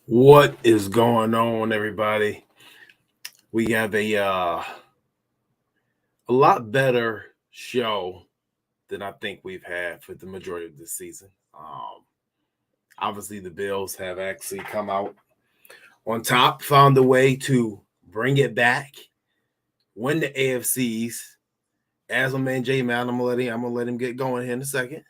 What is going on, everybody? We have a lot better show than I think we've had for the majority of this season. Obviously, the Bills have actually come out on top, found a way to bring it back, win the AFC East. As my man J Man, I'm gonna let him get going here in a second.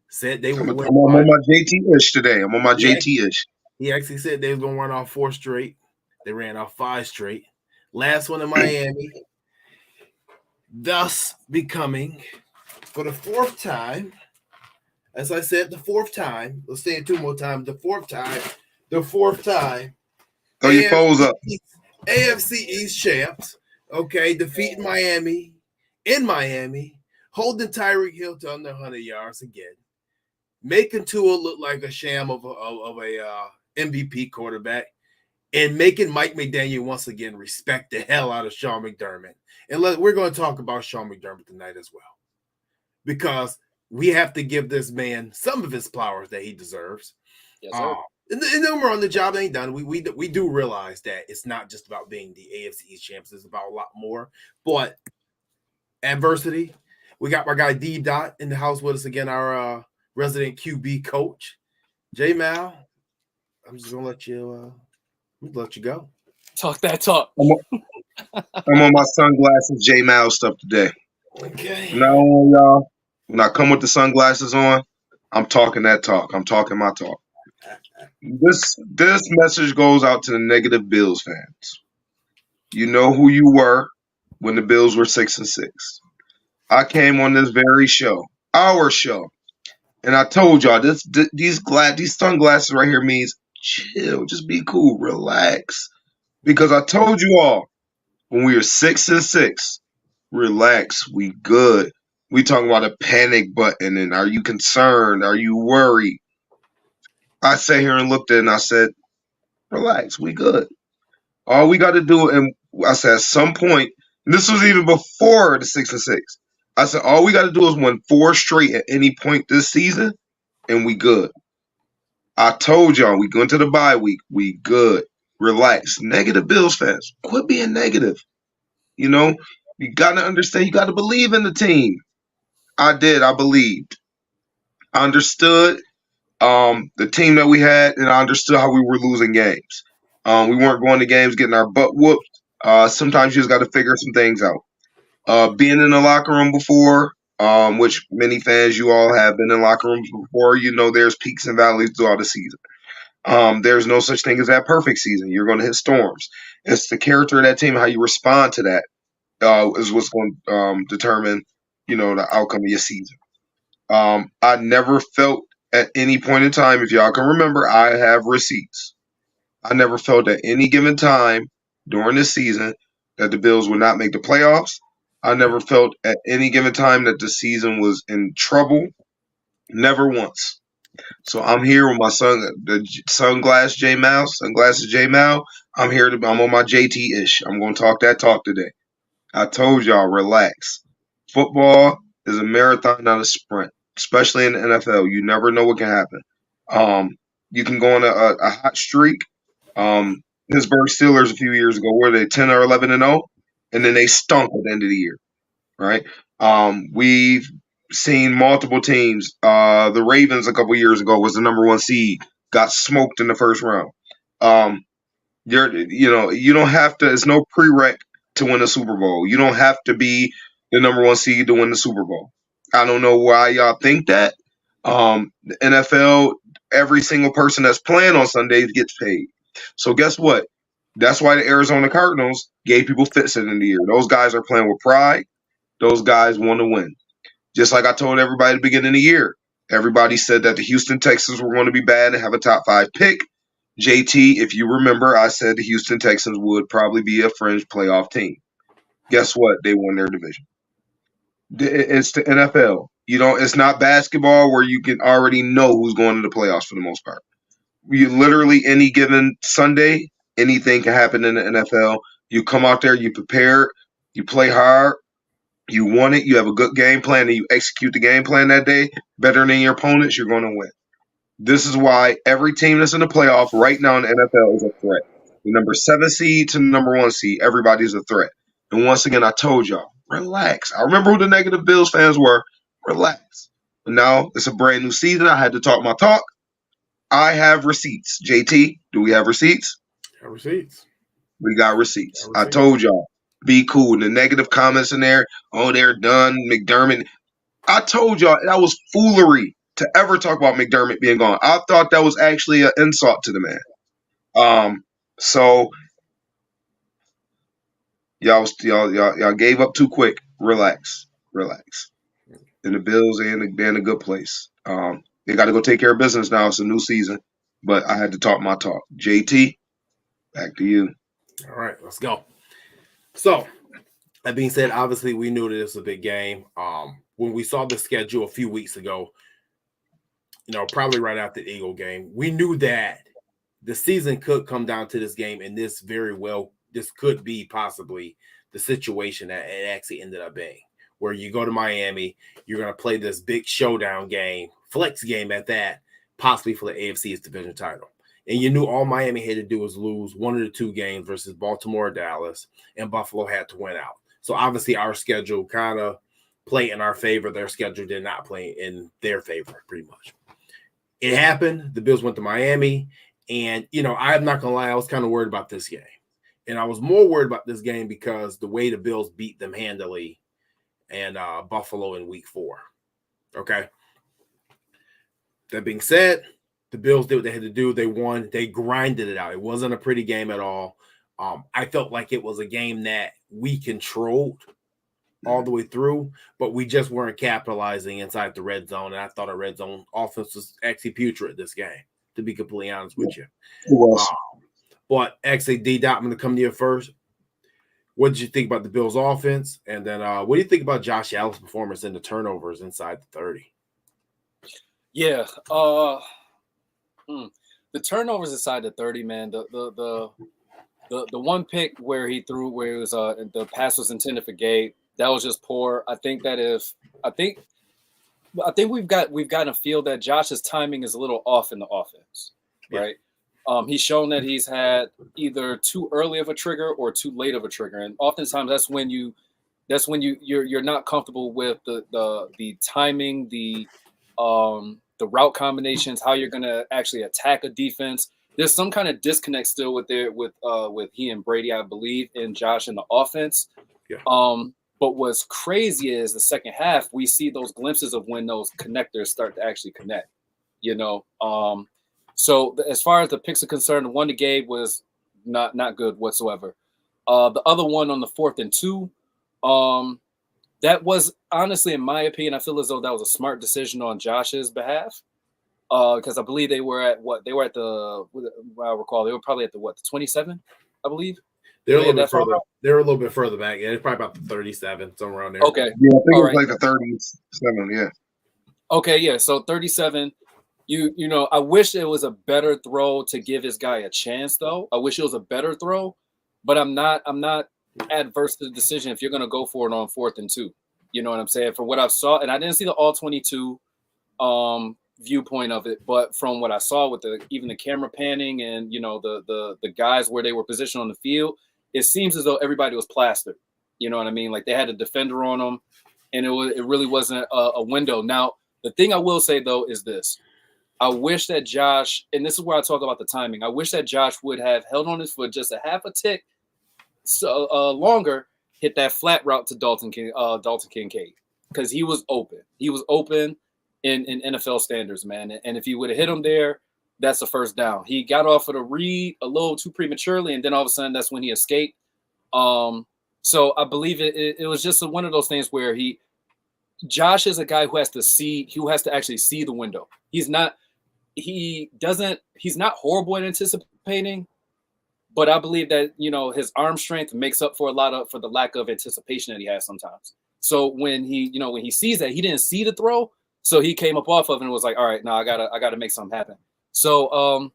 Said they I'm, would I'm win on five. my JT-ish today. I'm on my He actually, JT-ish. he actually said they was gonna run off four straight. They ran off five straight. Last one in Miami, thus becoming for the fourth time. As I said, the fourth time. Let's say it two more times. The fourth time. The fourth time. Throw your foes AFC up. East, AFC East champs. Okay, defeating Miami in Miami, holding Tyreek Hill to under 100 yards again, making Tua look like a sham of a MVP quarterback, and making Mike McDaniel once again respect the hell out of Sean McDermott. And we're going to talk about Sean McDermott tonight as well, because we have to give this man some of his flowers that he deserves. Yes, sir. And then we're on the job ain't done. We do realize that it's not just about being the AFC East champs. It's about a lot more. But adversity. We got my guy D Dot in the house with us again, our resident QB coach, J Mal. I'm just gonna let you go. Talk that talk. I'm on my sunglasses J Mal stuff today. Okay. Not only y'all, when I come with the sunglasses on, I'm talking that talk. I'm talking my talk. This message goes out to the negative Bills fans. You know who you were when the Bills were 6-6. I came on this very show, our show, and I told y'all these sunglasses right here means chill, just be cool, relax. Because I told you all when we were 6-6, relax, we good. We talking about a panic button and are you concerned? Are you worried? I sat here and looked at it and I said, relax, we good. All we got to do, and I said at some point, and this was even before the 6-6. I said all we got to do is win four straight at any point this season, and we good. I told y'all we go into the bye week, we good. Relax. Negative Bills fans, quit being negative. You know, you got to understand, you got to believe in the team. I did. I believed. I understood the team that we had, and I understood how we were losing games. We weren't going to games getting our butt whooped. Sometimes you just got to figure some things out. Being in the locker room before, which many fans, you all have been in locker rooms before, you know there's peaks and valleys throughout the season. There's no such thing as that perfect season. You're going to hit storms. It's the character of that team, how you respond to that, is what's going to determine, the outcome of your season. I never felt at any point in time, if y'all can remember, I have receipts. I never felt at any given time during this season that the Bills would not make the playoffs. I never felt at any given time that the season was in trouble. Never once. So I'm here with my sunglasses J Mal. I'm on my JT-ish. I'm going to talk that talk today. I told y'all, relax. Football is a marathon, not a sprint, especially in the NFL. You never know what can happen. You can go on a hot streak. Pittsburgh Steelers a few years ago, were they 10 or 11-0? And then they stunk at the end of the year, right? We've seen multiple teams. The Ravens a couple years ago was the number one seed, got smoked in the first round. You don't have to. It's no prereq to win a Super Bowl. You don't have to be the number one seed to win the Super Bowl. I don't know why y'all think that. The NFL, every single person that's playing on Sundays gets paid. So guess what? That's why the Arizona Cardinals gave people fits in the year. Those guys are playing with pride. Those guys want to win. Just like I told everybody at the beginning of the year. Everybody said that the Houston Texans were going to be bad and have a top 5 pick. JT, if you remember, I said the Houston Texans would probably be a fringe playoff team. Guess what? They won their division. It's the NFL. It's not basketball where you can already know who's going to the playoffs for the most part. You literally any given Sunday, anything can happen in the NFL. You come out there, you prepare, you play hard, you want it, you have a good game plan, and you execute the game plan that day better than your opponents, you're going to win. This is why every team that's in the playoff right now in the NFL is a threat. The number 7 seed to the number 1 seed, everybody's a threat. And once again, I told y'all, relax. I remember who the negative Bills fans were. Relax. But now it's a brand new season. I had to talk my talk. I have receipts. JT, do we have receipts? Have receipts. We got receipts. I told y'all, be cool. The negative comments in there, oh, they're done. McDermott. I told y'all that was foolery to ever talk about McDermott being gone. I thought that was actually an insult to the man. So y'all gave up too quick. Relax. And the Bills they're in a good place. They got to go take care of business now. It's a new season, but I had to talk my talk. JT, back to you. All right, let's go. So that being said, obviously we knew that this was a big game. When we saw the schedule a few weeks ago, probably right after the Eagle game, we knew that the season could come down to this game, and this could be possibly the situation that it actually ended up being, where you go to Miami, you're going to play this big showdown game, flex game at that, possibly for the AFC East division title. And you knew all Miami had to do was lose one of the 2 games versus Baltimore or Dallas, and Buffalo had to win out. So obviously our schedule kind of played in our favor. Their schedule did not play in their favor, pretty much. It happened. The Bills went to Miami, and, I'm not going to lie, I was kind of worried about this game. And I was more worried about this game because the way the Bills beat them handily and Buffalo in week 4. Okay. That being said, the Bills did what they had to do. They won. They grinded it out. It wasn't a pretty game at all. I felt like it was a game that we controlled all the way through, but we just weren't capitalizing inside the red zone. And I thought our red zone offense was actually putrid this game, to be completely honest with you. It was. But actually, D-Dot, I'm going to come to you first. What did you think about the Bills' offense? And then what do you think about Josh Allen's performance and the turnovers inside the 30? Yeah. The turnovers inside the 30, man. The one pick where he threw, where it was the pass was intended for Gabe, that was just poor. I think we've gotten a feel that Josh's timing is a little off in the offense, right? He's shown that he's had either too early of a trigger or too late of a trigger, and oftentimes that's when you're not comfortable with the timing, the route combinations, how you're going to actually attack a defense. There's some kind of disconnect still with he and Brady, I believe, and Josh in the offense. Yeah. But what's crazy is the second half, we see those glimpses of when those connectors start to actually connect, So as far as the picks are concerned, the one to Gabe was not good whatsoever. The other one on the 4th and 2, that was honestly, in my opinion, I feel as though that was a smart decision on Josh's behalf. Because I believe they were at the, I recall, they were probably at the 27, I believe. They're a little bit further. They're a little bit further back. Yeah, it's probably about the 37, somewhere around there. Okay. Yeah, I think it was like the 37. Yeah. Okay. Yeah. So 37. I wish it was a better throw to give this guy a chance, though. I wish it was a better throw, but I'm not adverse to the decision if you're going to go for it on 4th and 2. You know what I'm saying? From what I saw, and I didn't see the all 22 viewpoint of it, but from what I saw with even the camera panning and the guys where they were positioned on the field, it seems as though everybody was plastered. You know what I mean? Like they had a defender on them, and it really wasn't a window. Now, the thing I will say though is this: I wish that Josh, and this is where I talk about the timing, I wish that Josh would have held on his foot just a half a tick longer, hit that flat route to Dalton Kincaid, because he was open. He was open in NFL standards, man. And if he would have hit him there, that's a first down. He got off of the read a little too prematurely, and then all of a sudden that's when he escaped. So I believe it was just one of those things where Josh is a guy who has to actually see the window. He's not horrible at anticipating, but I believe that, his arm strength makes up for the lack of anticipation that he has sometimes. So when he sees that, he didn't see the throw, so he came up off of it and was like, all right, now I gotta make something happen. So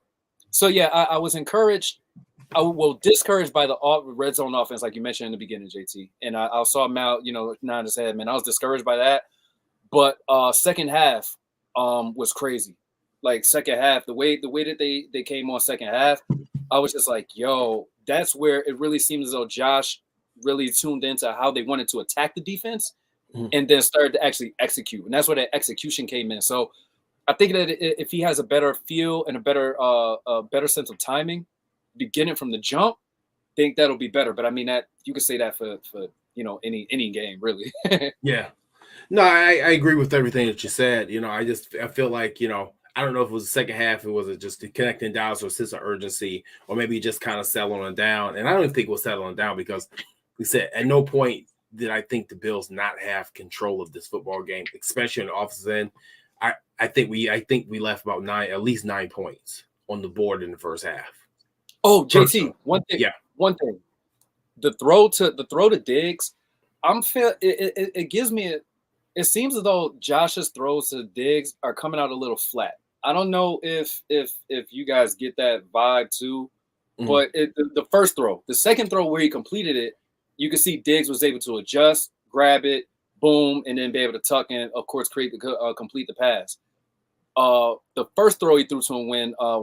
yeah, I was encouraged. I was discouraged by the red zone offense, like you mentioned in the beginning, JT. And I saw Mal, nod his head, man. I was discouraged by that. But second half was crazy. like second half, the way that they came on second half, I was just like, yo, that's where it really seems as though Josh really tuned into how they wanted to attack the defense and then started to actually execute. And that's where that execution came in. So I think that if he has a better feel and a better sense of timing, beginning from the jump, I think that'll be better. But I mean, that you could say that for any game really. Yeah. No, I agree with everything that you said. I feel like, I don't know if it was the second half, it was just the connecting dots or a sense of urgency, or maybe just kind of settling down. And I don't think we're settling down because we said at no point did I think the Bills not have control of this football game, especially on the offensive end. I think we left about at least 9 points on the board in the first half. Oh, JT, one thing. The throw to Diggs, it gives me it seems as though Josh's throws to Diggs are coming out a little flat. I don't know if you guys get that vibe too, but the first throw, the second throw where he completed it, you can see Diggs was able to adjust, grab it, boom, and then be able to tuck in, of course, complete the pass. The first throw he threw to him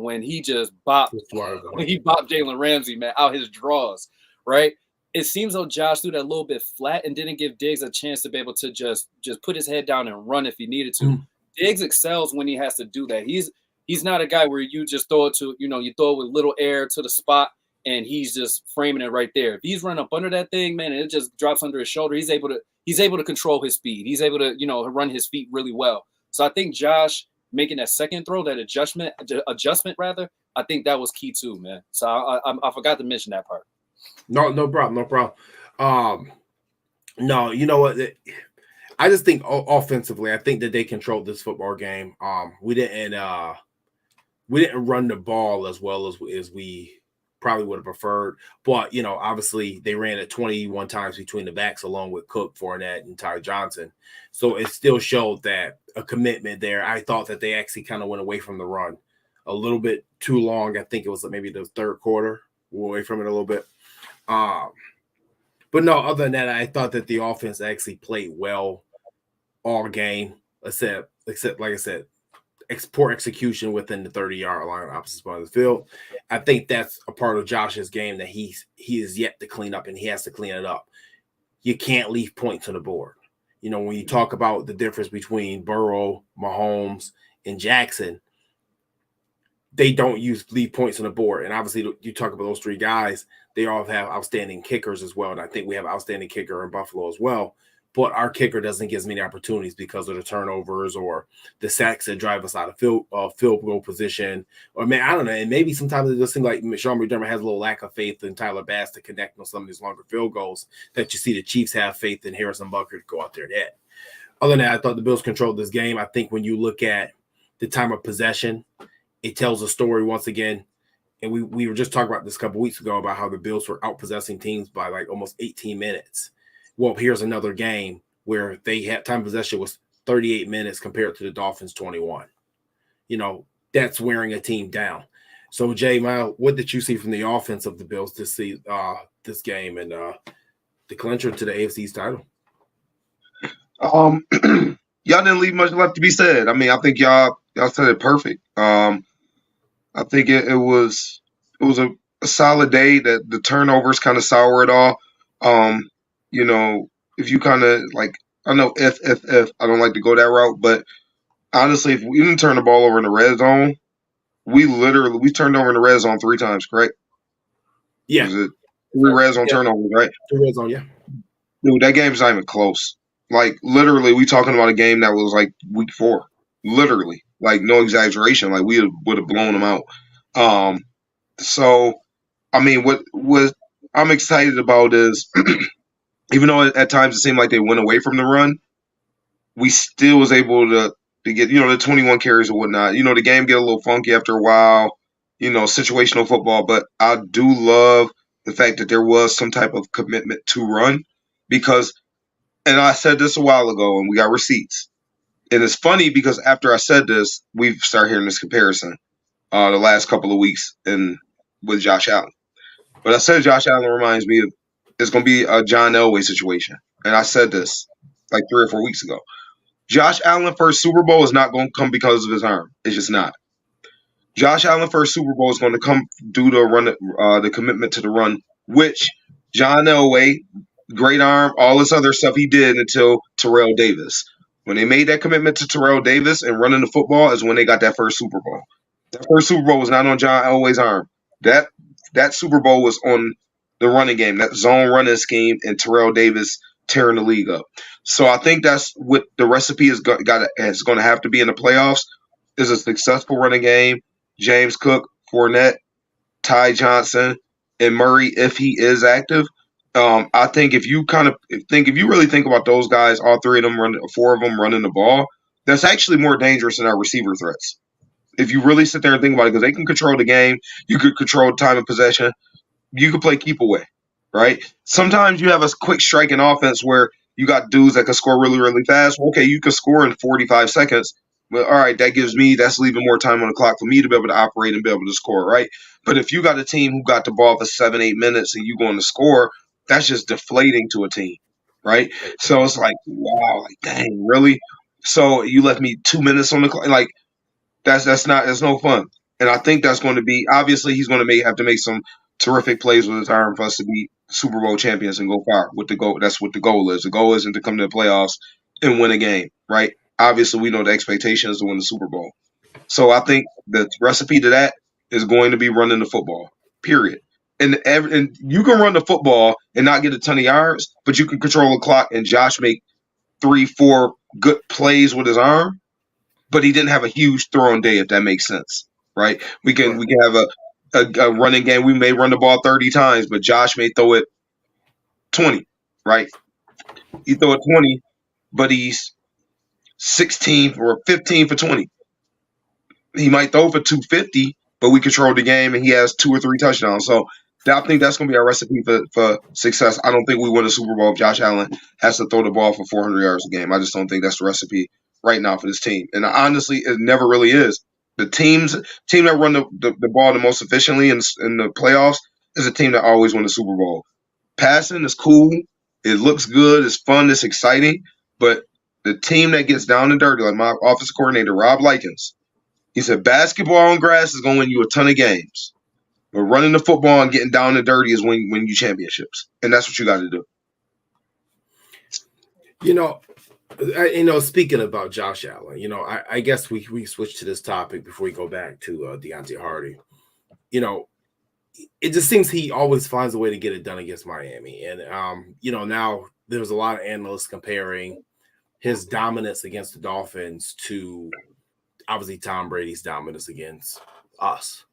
when he just bopped Jalen Ramsey, man, out his draws, right? It seems though Josh threw that a little bit flat and didn't give Diggs a chance to be able to just put his head down and run if he needed to. Diggs excels when he has to do that. He's not a guy where you just throw it to, you throw it with little air to the spot and he's just framing it right there. If he's running up under that thing, man, and it just drops under his shoulder, he's able to control his speed. He's able to, run his feet really well. So I think Josh making that second throw, that adjustment rather, I think that was key too, man. So I forgot to mention that part. No problem. No, you know what? I just think offensively, I think that they controlled this football game. We didn't run the ball as well as we probably would have preferred. But, obviously they ran it 21 times between the backs along with Cook, Fournette, and Ty Johnson. So it still showed that a commitment there. I thought that they actually kind of went away from the run a little bit too long. I think it was maybe the third quarter, away from it a little bit. But no, other than that, I thought that the offense actually played well all game, except like I said, poor execution within the 30-yard line, opposite part of the field. I think that's a part of Josh's game that he is yet to clean up, and he has to clean it up. You can't leave points on the board. When you talk about the difference between Burrow, Mahomes, and Jackson, they don't leave points on the board. And obviously, you talk about those three guys, they all have outstanding kickers as well. And I think we have an outstanding kicker in Buffalo as well. But our kicker doesn't give as many opportunities because of the turnovers or the sacks that drive us out of field goal position. Or, man, I don't know. And maybe sometimes it just seems like Sean McDermott has a little lack of faith in Tyler Bass to connect on some of these longer field goals that you see the Chiefs have faith in Harrison Butker to go out there and hit. Other than that, I thought the Bills controlled this game. I think when you look at the time of possession, it tells a story once again. And we were just talking about this a couple weeks ago about how the Bills were out-possessing teams by like almost 18 minutes. Well, here's another game where they had time possession was 38 minutes compared to the Dolphins 21. That's wearing a team down. So, Jay, what did you see from the offense of the Bills to see this game and the clincher to the AFC East title? Y'all didn't leave much left to be said. I mean, I think y'all said it perfect. I think it was a solid day. That the turnovers kind of sour it all. If you kind of like, I know if I don't like to go that route, but honestly, if we didn't turn the ball over in the red zone, we turned over in the red zone 3 times, correct? Yeah. Was it 3 red zone turnovers, right? 3 red zone, yeah. Dude, that game's not even close. Like, literally, we talking about a game that was like week 4. Literally. Like, no exaggeration. Like, we would have blown them out. So, I mean, what I'm excited about is even though at times it seemed like they went away from the run, we still was able to get, the 21 carries or whatnot. The game get a little funky after a while, situational football. But I do love the fact that there was some type of commitment to run because, and I said this a while ago and we got receipts. And it's funny because after I said this, we've started hearing this comparison the last couple of weeks with Josh Allen. But I said Josh Allen reminds me of it's going to be a John Elway situation. And I said this like 3 or 4 weeks ago. Josh Allen's first Super Bowl is not going to come because of his arm. It's just not. Josh Allen first Super Bowl is going to come due to the commitment to the run, which John Elway, great arm, all this other stuff he did until Terrell Davis. When they made that commitment to Terrell Davis and running the football is when they got that first Super Bowl. That first Super Bowl was not on John Elway's arm. That Super Bowl was on the running game, that zone running scheme, and Terrell Davis tearing the league up. So I think that's what the recipe is going to have to be in the playoffs is a successful running game. James Cook, Fournette, Ty Johnson, and Murray if he is active. I think if you really think about those guys, all three of them four of them running the ball, that's actually more dangerous than our receiver threats. If you really sit there and think about it, because they can control the game, you could control time of possession, you could play keep away, right? Sometimes you have a quick striking offense where you got dudes that can score really, really fast. Okay, you can score in 45 seconds. But all right, that's leaving more time on the clock for me to be able to operate and be able to score, right? But if you got a team who got the ball for 7-8 minutes and you going to score, that's just deflating to a team, right? So it's like, wow, like dang, really? So you left me 2 minutes on the clock, like that's no fun. And I think that's going to be obviously he's going to have to make some terrific plays with his arm for us to be Super Bowl champions and go far with the goal. That's what the goal is. The goal isn't to come to the playoffs and win a game, right? Obviously, we know the expectation is to win the Super Bowl. So I think the recipe to that is going to be running the football, period. And you can run the football and not get a ton of yards, but you can control the clock and Josh make 3-4 good plays with his arm, but he didn't have a huge throwing day, if that makes sense, right? We can have a running game. We may run the ball 30 times, but Josh may throw it 20, right? He throw it 20, but he's 16 or 15 for 20. He might throw for 250, but we control the game and he has 2 or 3 touchdowns. So I think that's going to be our recipe for success. I don't think we win a Super Bowl if Josh Allen has to throw the ball for 400 yards a game. I just don't think that's the recipe right now for this team. And honestly, it never really is. The team that run the ball the most efficiently in the playoffs is a team that always win the Super Bowl. Passing is cool. It looks good. It's fun. It's exciting. But the team that gets down and dirty, like my offensive coordinator, Rob Likens, he said basketball on grass is going to win you a ton of games. But running the football and getting down and dirty is when you championships. And that's what you got to do. Speaking about Josh Allen, I guess we switch to this topic before we go back to Deontay Harty. It just seems he always finds a way to get it done against Miami. And, now there's a lot of analysts comparing his dominance against the Dolphins to obviously Tom Brady's dominance against us.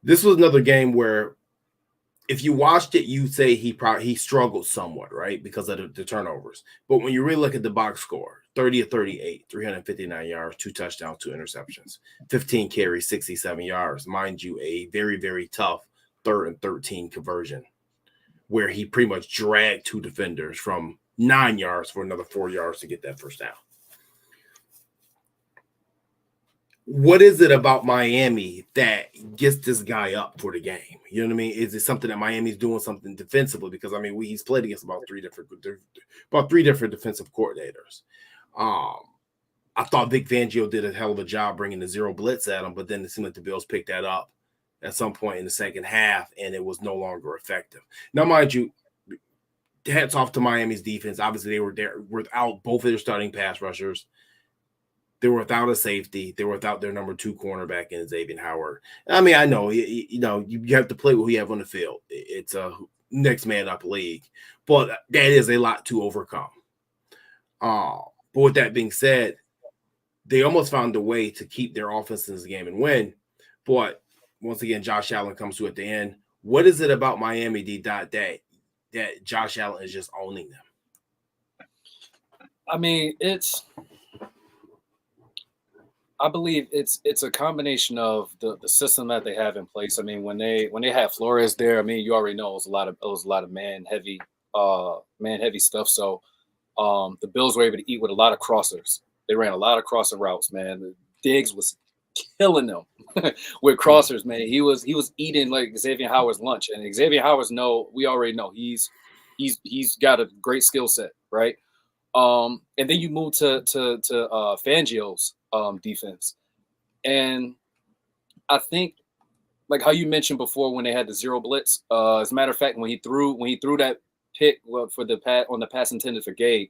This was another game where if you watched it, you'd say he struggled somewhat, right? Because of the turnovers. But when you really look at the box score, 30-38, 359 yards, 2 touchdowns, 2 interceptions, 15 carries, 67 yards. Mind you, a very, very tough 3rd and 13 conversion where he pretty much dragged 2 defenders from 9 yards for another 4 yards to get that first down. What is it about Miami that gets this guy up for the game? You know what I mean? Is it something that Miami's doing something defensively? Because he's played against about three different defensive coordinators. I thought Vic Fangio did a hell of a job bringing the 0 blitz at him, but then it seemed like the Bills picked that up at some point in the second half, and it was no longer effective. Now, mind you, hats off to Miami's defense. Obviously, they were there without both of their starting pass rushers. They were without a safety. They were without their number 2 cornerback in Xavier Howard. I know, you have to play what we have on the field. It's a next man up league, but that is a lot to overcome. But with that being said, they almost found a way to keep their offense in this game and win. But once again, Josh Allen comes through at the end. What is it about Miami, that Josh Allen is just owning them? I believe it's a combination of the system that they have in place. When they had Flores there, you already know it was a lot of man heavy stuff. So the Bills were able to eat with a lot of crossers. They ran a lot of crosser routes, man. Diggs was killing them with crossers, man. He was eating like Xavier Howard's lunch, and Xavier Howard's we already know he's got a great skill set, right? And then you move to Fangio's defense. And I think, like how you mentioned before, when they had the zero blitz. As a matter of fact, when he threw that pick for the pass intended for Gabe,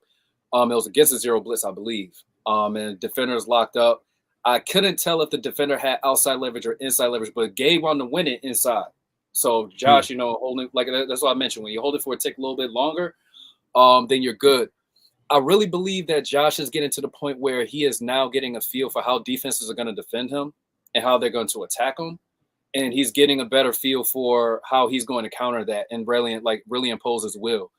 it was against the zero blitz, I believe. And defenders locked up. I couldn't tell if the defender had outside leverage or inside leverage, but Gabe wanted to win it inside. So Josh, holding, like that's what I mentioned. When you hold it for a tick a little bit longer, then you're good. I really believe that Josh is getting to the point where he is now getting a feel for how defenses are going to defend him and how they're going to attack him. And he's getting a better feel for how he's going to counter that and really impose his will.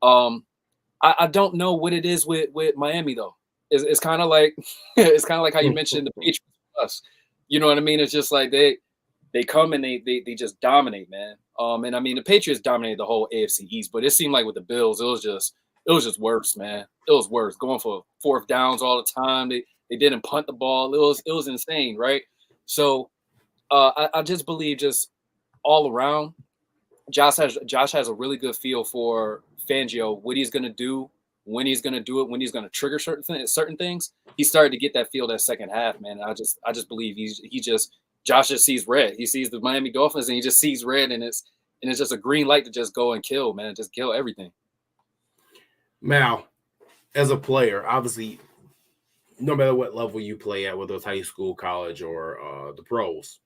I don't know what it is with Miami though. It's kind of like how you mentioned the Patriots plus. You know what I mean? It's just like they come and they just dominate, man. And I mean the Patriots dominated the whole AFC East, but it seemed like with the Bills, it was just worse, man. It was worse. Going for fourth downs all the time. They didn't punt the ball. It was insane, right? So I just believe just all around, Josh has a really good feel for Fangio, what he's gonna do, when he's gonna do it, when he's gonna trigger certain things. He started to get that feel that second half, man. I just believe Josh just sees red. He sees the Miami Dolphins and he just sees red, and it's just a green light to just go and kill, man. Just kill everything. Mal, as a player, obviously, no matter what level you play at, whether it's high school, college, or the pros,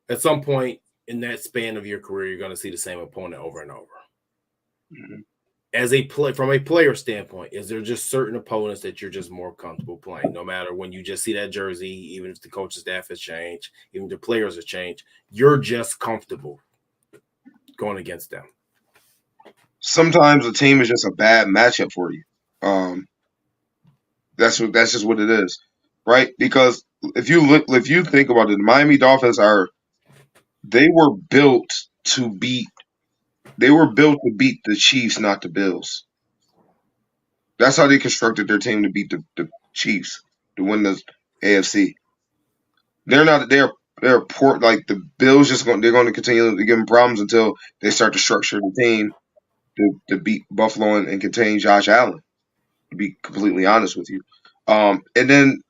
at some point in that span of your career, you're going to see the same opponent over and over. Mm-hmm. As from a player standpoint, is there just certain opponents that you're just more comfortable playing? No matter when you just see that jersey, even if the coaching staff has changed, even if the players have changed, you're just comfortable going against them. Sometimes a team is just a bad matchup for you. That's just what it is, right? Because if you think about it, the Miami Dolphins they were built to beat the Chiefs, not the Bills. That's how they constructed their team to beat the Chiefs, to win the AFC. They're poor, like the Bills they're going to continue to give them problems until they start to structure the team to beat Buffalo and contain Josh Allen, to be completely honest with you. And then,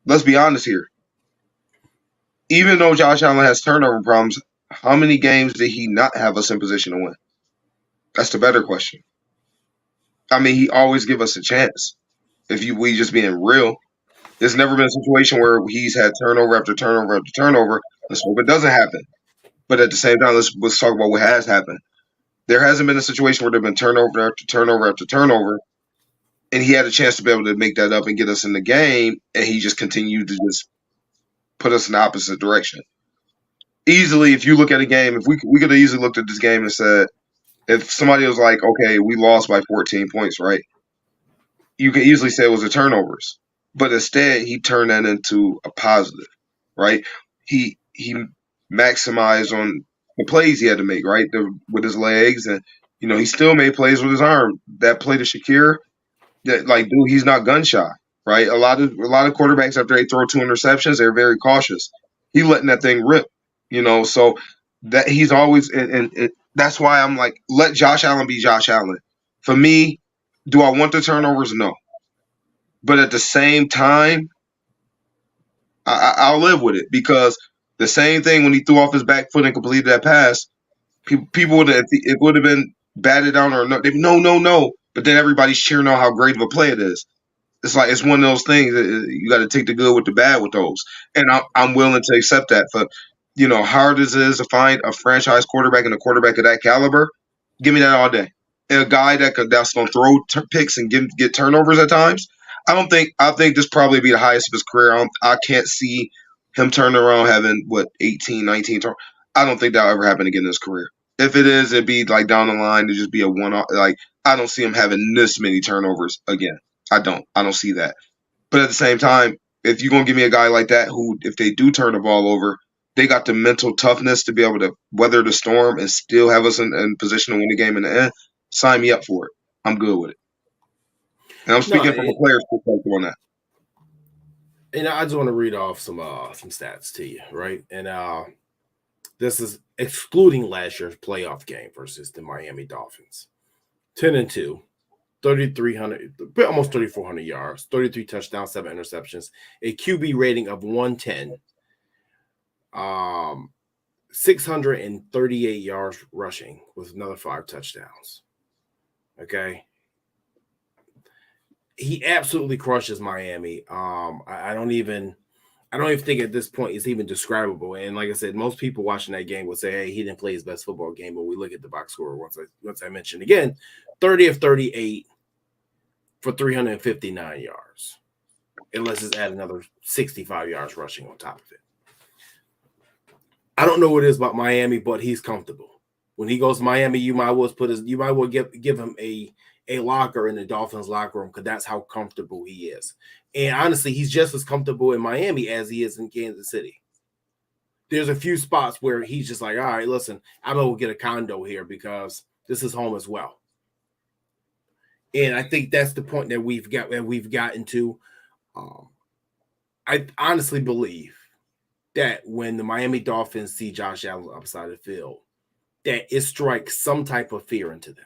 let's be honest here. Even though Josh Allen has turnover problems, how many games did he not have us in position to win? That's the better question. I mean, he always give us a chance. We just being real, there's never been a situation where he's had turnover after turnover after turnover. Let's hope it doesn't happen. But at the same time, let's talk about what has happened. There hasn't been a situation where there've been turnover after turnover after turnover, and he had a chance to be able to make that up and get us in the game, and he just continued to just put us in the opposite direction. Easily, if you look at a game, if we could have easily looked at this game and said, if somebody was like, okay, we lost by 14 points, right? You could easily say it was the turnovers. But instead, he turned that into a positive, right? He maximized on the plays he had to make, right? With his legs, and he still made plays with his arm. That play to Shakir, dude, he's not gun shy, right? A lot of quarterbacks, after they throw 2 interceptions, they're very cautious. He letting that thing rip, so that he's always and that's why I'm like, let Josh Allen be Josh Allen. For me, do I want the turnovers? No. But at the same time, I'll live with it, because the same thing when he threw off his back foot and completed that pass, people it would have been batted down or no. But then everybody's cheering on how great of a play it is. It's like, it's one of those things that you got to take the good with the bad with those, and I'm willing to accept that. For hard as it is to find a franchise quarterback and a quarterback of that caliber, give me that all day. And a guy that's going to throw picks and get turnovers at times. I think this probably be the highest of his career. I can't see him turning around having 18, 19 turnovers. I don't think that'll ever happen again in his career. If it is, it'd be like down the line to just be a one-off. Like, I don't see him having this many turnovers again. I don't see that. But at the same time, if you're going to give me a guy like that who, if they do turn the ball over, they got the mental toughness to be able to weather the storm and still have us in position to win the game in the end, sign me up for it. I'm good with it. And I'm speaking from a player's perspective on that. And I just want to read off some stats to you, right? And this is excluding last year's playoff game versus the Miami Dolphins. 10-2, 3,300, almost 3,400 yards, 33 touchdowns, 7 interceptions, a QB rating of 110, 638 yards rushing with another 5 touchdowns. Okay. He absolutely crushes Miami. I don't even think at this point it's even describable. And like I said, most people watching that game would say, hey, he didn't play his best football game, but we look at the box score once I mentioned again, 30 of 38 for 359 yards. And let's just add another 65 yards rushing on top of it. I don't know what it is about Miami, but he's comfortable. When he goes to Miami, you might well give him a locker in the Dolphins locker room because that's how comfortable he is. And honestly, he's just as comfortable in Miami as he is in Kansas City. There's a few spots where he's just like, all right, listen, I'm going to get a condo here because this is home as well. And I think that's the point that we've gotten to. I honestly believe that when the Miami Dolphins see Josh Allen upside the field, that it strikes some type of fear into them.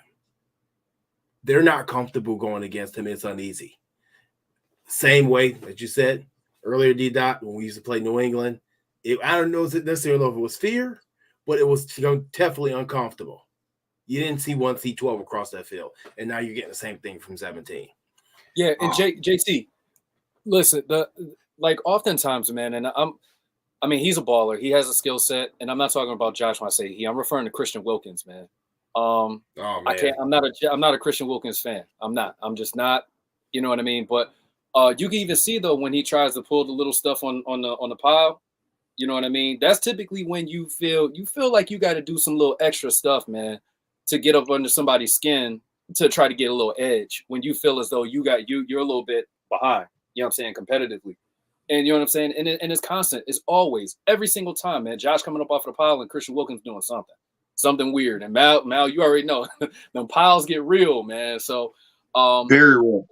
They're not comfortable going against him. It's uneasy. Same way, as you said earlier, D-Dot, when we used to play New England, I don't know necessarily if it was fear, but it was definitely uncomfortable. You didn't see 1C12 across that field, and now you're getting the same thing from 17. Yeah, and JT, listen, oftentimes, man, and I mean, he's a baller. He has a skill set, and I'm not talking about Josh when I say he. I'm referring to Christian Wilkins, man. Man. I'm not a Christian Wilkins fan. I'm not. I'm just not. You know what I mean? But you can even see though when he tries to pull the little stuff on the pile. You know what I mean? That's typically when you feel like you got to do some little extra stuff, man, to get up under somebody's skin to try to get a little edge. When you feel as though you're a little bit behind. You know what I'm saying? Competitively. And you know what I'm saying? And it's constant. It's always, every single time, man. Josh coming up off of the pile and Christian Wilkins doing something weird. And Mal, you already know, them piles get real, man. So, very real.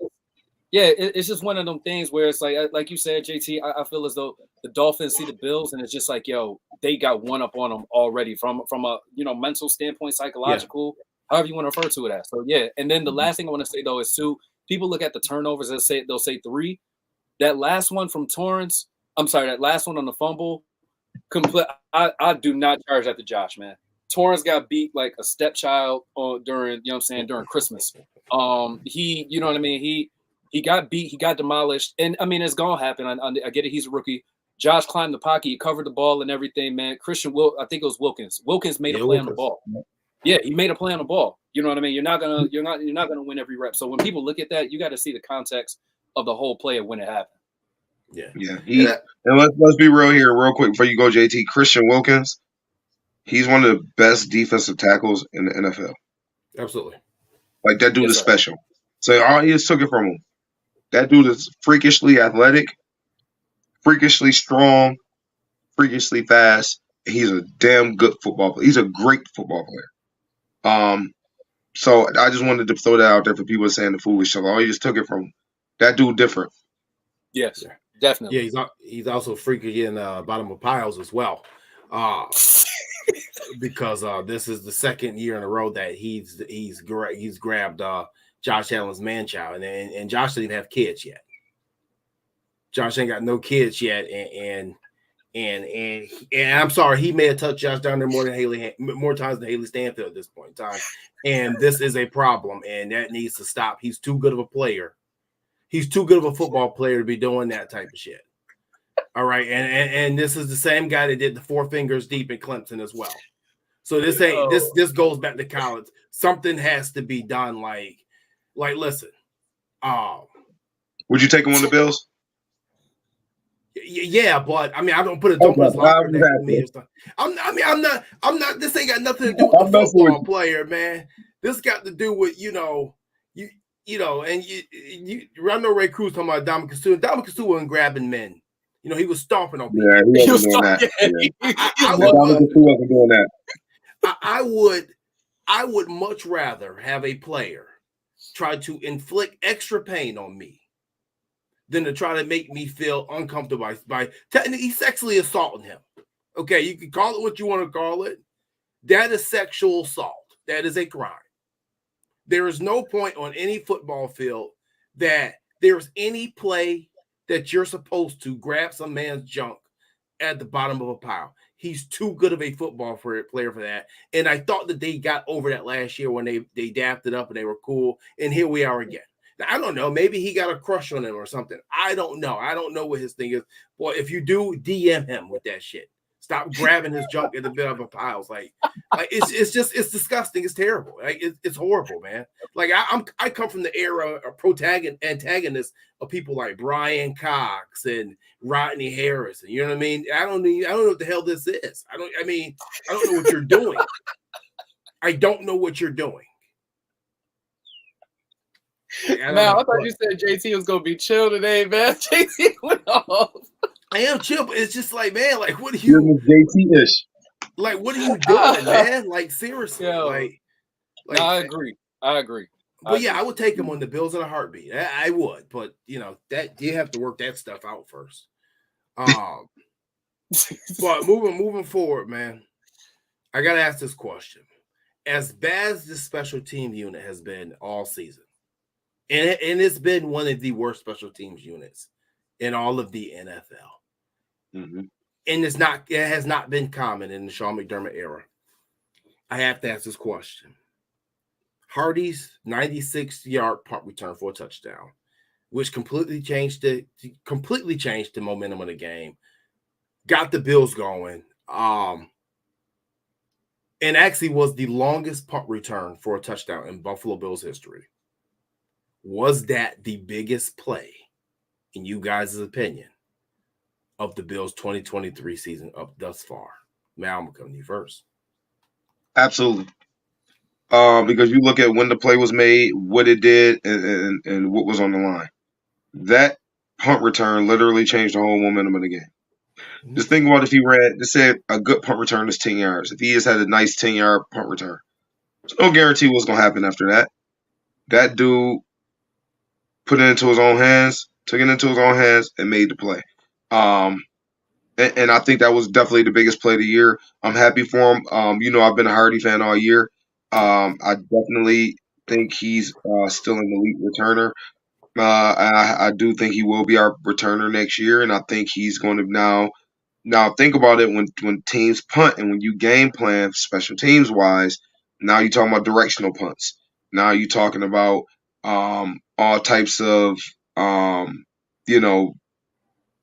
Yeah, it's just one of them things where it's like you said, JT, I feel as though the Dolphins see the Bills and it's just like, yo, they got one up on them already from a, mental standpoint, psychological, however you want to refer to it as. So, yeah. And then the last thing I want to say, though, is too, people look at the turnovers and they'll say 3. That last one from Torrance, that last one on the fumble, I do not charge that to Josh, man. Torrance got beat like a stepchild during Christmas. He, you know what I mean? He got beat, he got demolished. And I mean, it's gonna happen. I get it, he's a rookie. Josh climbed the pocket, he covered the ball and everything, man. I think it was Wilkins. Wilkins made a play on the ball. Yeah, he made a play on the ball. You know what I mean? You're not gonna win every rep. So when people look at that, you got to see the context of the whole play of when it happened. Yeah. And let's be real here, real quick before you go, JT. Christian Wilkins, he's one of the best defensive tackles in the NFL. Absolutely. Like that dude is special. So all he just took it from him. That dude is freakishly athletic, freakishly strong, freakishly fast. He's a damn good football player. He's a great football player. So I just wanted to throw that out there for people saying the foolish stuff. Oh, he just took it from him. That dude different. Yes, definitely. Yeah, he's also freaky in the bottom of piles as well. Because this is the second year in a row that he's grabbed Josh Allen's man-child, and Josh didn't even have kids yet. Josh ain't got no kids yet, and I'm sorry, he may have touched Josh down there more times than Haley Stanfield at this point in time, and this is a problem, and that needs to stop. He's too good of a player. He's too good of a football player to be doing that type of shit. All right, and this is the same guy that did the 4 fingers deep in Clemson as well. So this ain't this goes back to college. Something has to be done. Like listen. Would you take him on the Bills? Yeah, but I mean, I don't put a dump in his locker next to me or stuff. I'm not. This ain't got nothing to do with the football player, man. This got to do with and I know Ray Cruz talking about Dominic Castu. Dominic Castu wasn't grabbing men. He was stomping on people. Yeah, he wasn't doing that. Dominic Castu wasn't doing that. I would much rather have a player try to inflict extra pain on me than to try to make me feel uncomfortable by technically sexually assaulting him. Okay, you can call it what you want to call it. That is sexual assault. That is a crime. There is no point on any football field that there's any play that you're supposed to grab some man's junk at the bottom of a pile. He's too good of a football player for that. And I thought that they got over that last year when they dapped it up and they were cool. And here we are again. Now, I don't know. Maybe he got a crush on him or something. I don't know. I don't know what his thing is. Boy, if you do, DM him with that shit. Stop grabbing his junk at the bit of a pile. Like it's disgusting. It's terrible. Like it's horrible, man. Like I come from the era of antagonists of people like Brian Cox and Rodney Harrison. You know what I mean? I don't know what the hell this is. I don't know what you're doing. I don't know what you're doing. Now I thought you said JT was gonna be chill today, man. JT went off. I am chill, but it's just like, man, like what are you JT-ish. Like what are you doing, man? Like seriously, Yo. like No, I agree. But yeah, I would take him on the Bills in a heartbeat. I would, but you know that you have to work that stuff out first. But moving forward, man, I gotta ask this question: as bad as this special team unit has been all season, and it's been one of the worst special teams units in all of the NFL. Mm-hmm. And it has not been common in the Sean McDermott era. I have to ask this question. Harty's 96-yard punt return for a touchdown, which completely changed the momentum of the game, got the Bills going, and actually was the longest punt return for a touchdown in Buffalo Bills history. Was that the biggest play, in you guys' opinion, of the Bills' 2023 season up thus far? Mal, I'm coming to you first. Absolutely. Because you look at when the play was made, what it did, and what was on the line. That punt return literally changed the whole momentum of the game. Just think about if he said a good punt return is 10 yards. If he just had a nice 10-yard punt return, there's no guarantee what's going to happen after that. That dude put it into his own hands, took it into his own hands, and made the play. And I think that was definitely the biggest play of the year. I'm happy for him. I've been a Harty fan all year. I definitely think he's still an elite returner. I do think he will be our returner next year, and I think he's going to now think about it when teams punt and when you game plan special teams wise. Now you're talking about directional punts. Now you're talking about all types of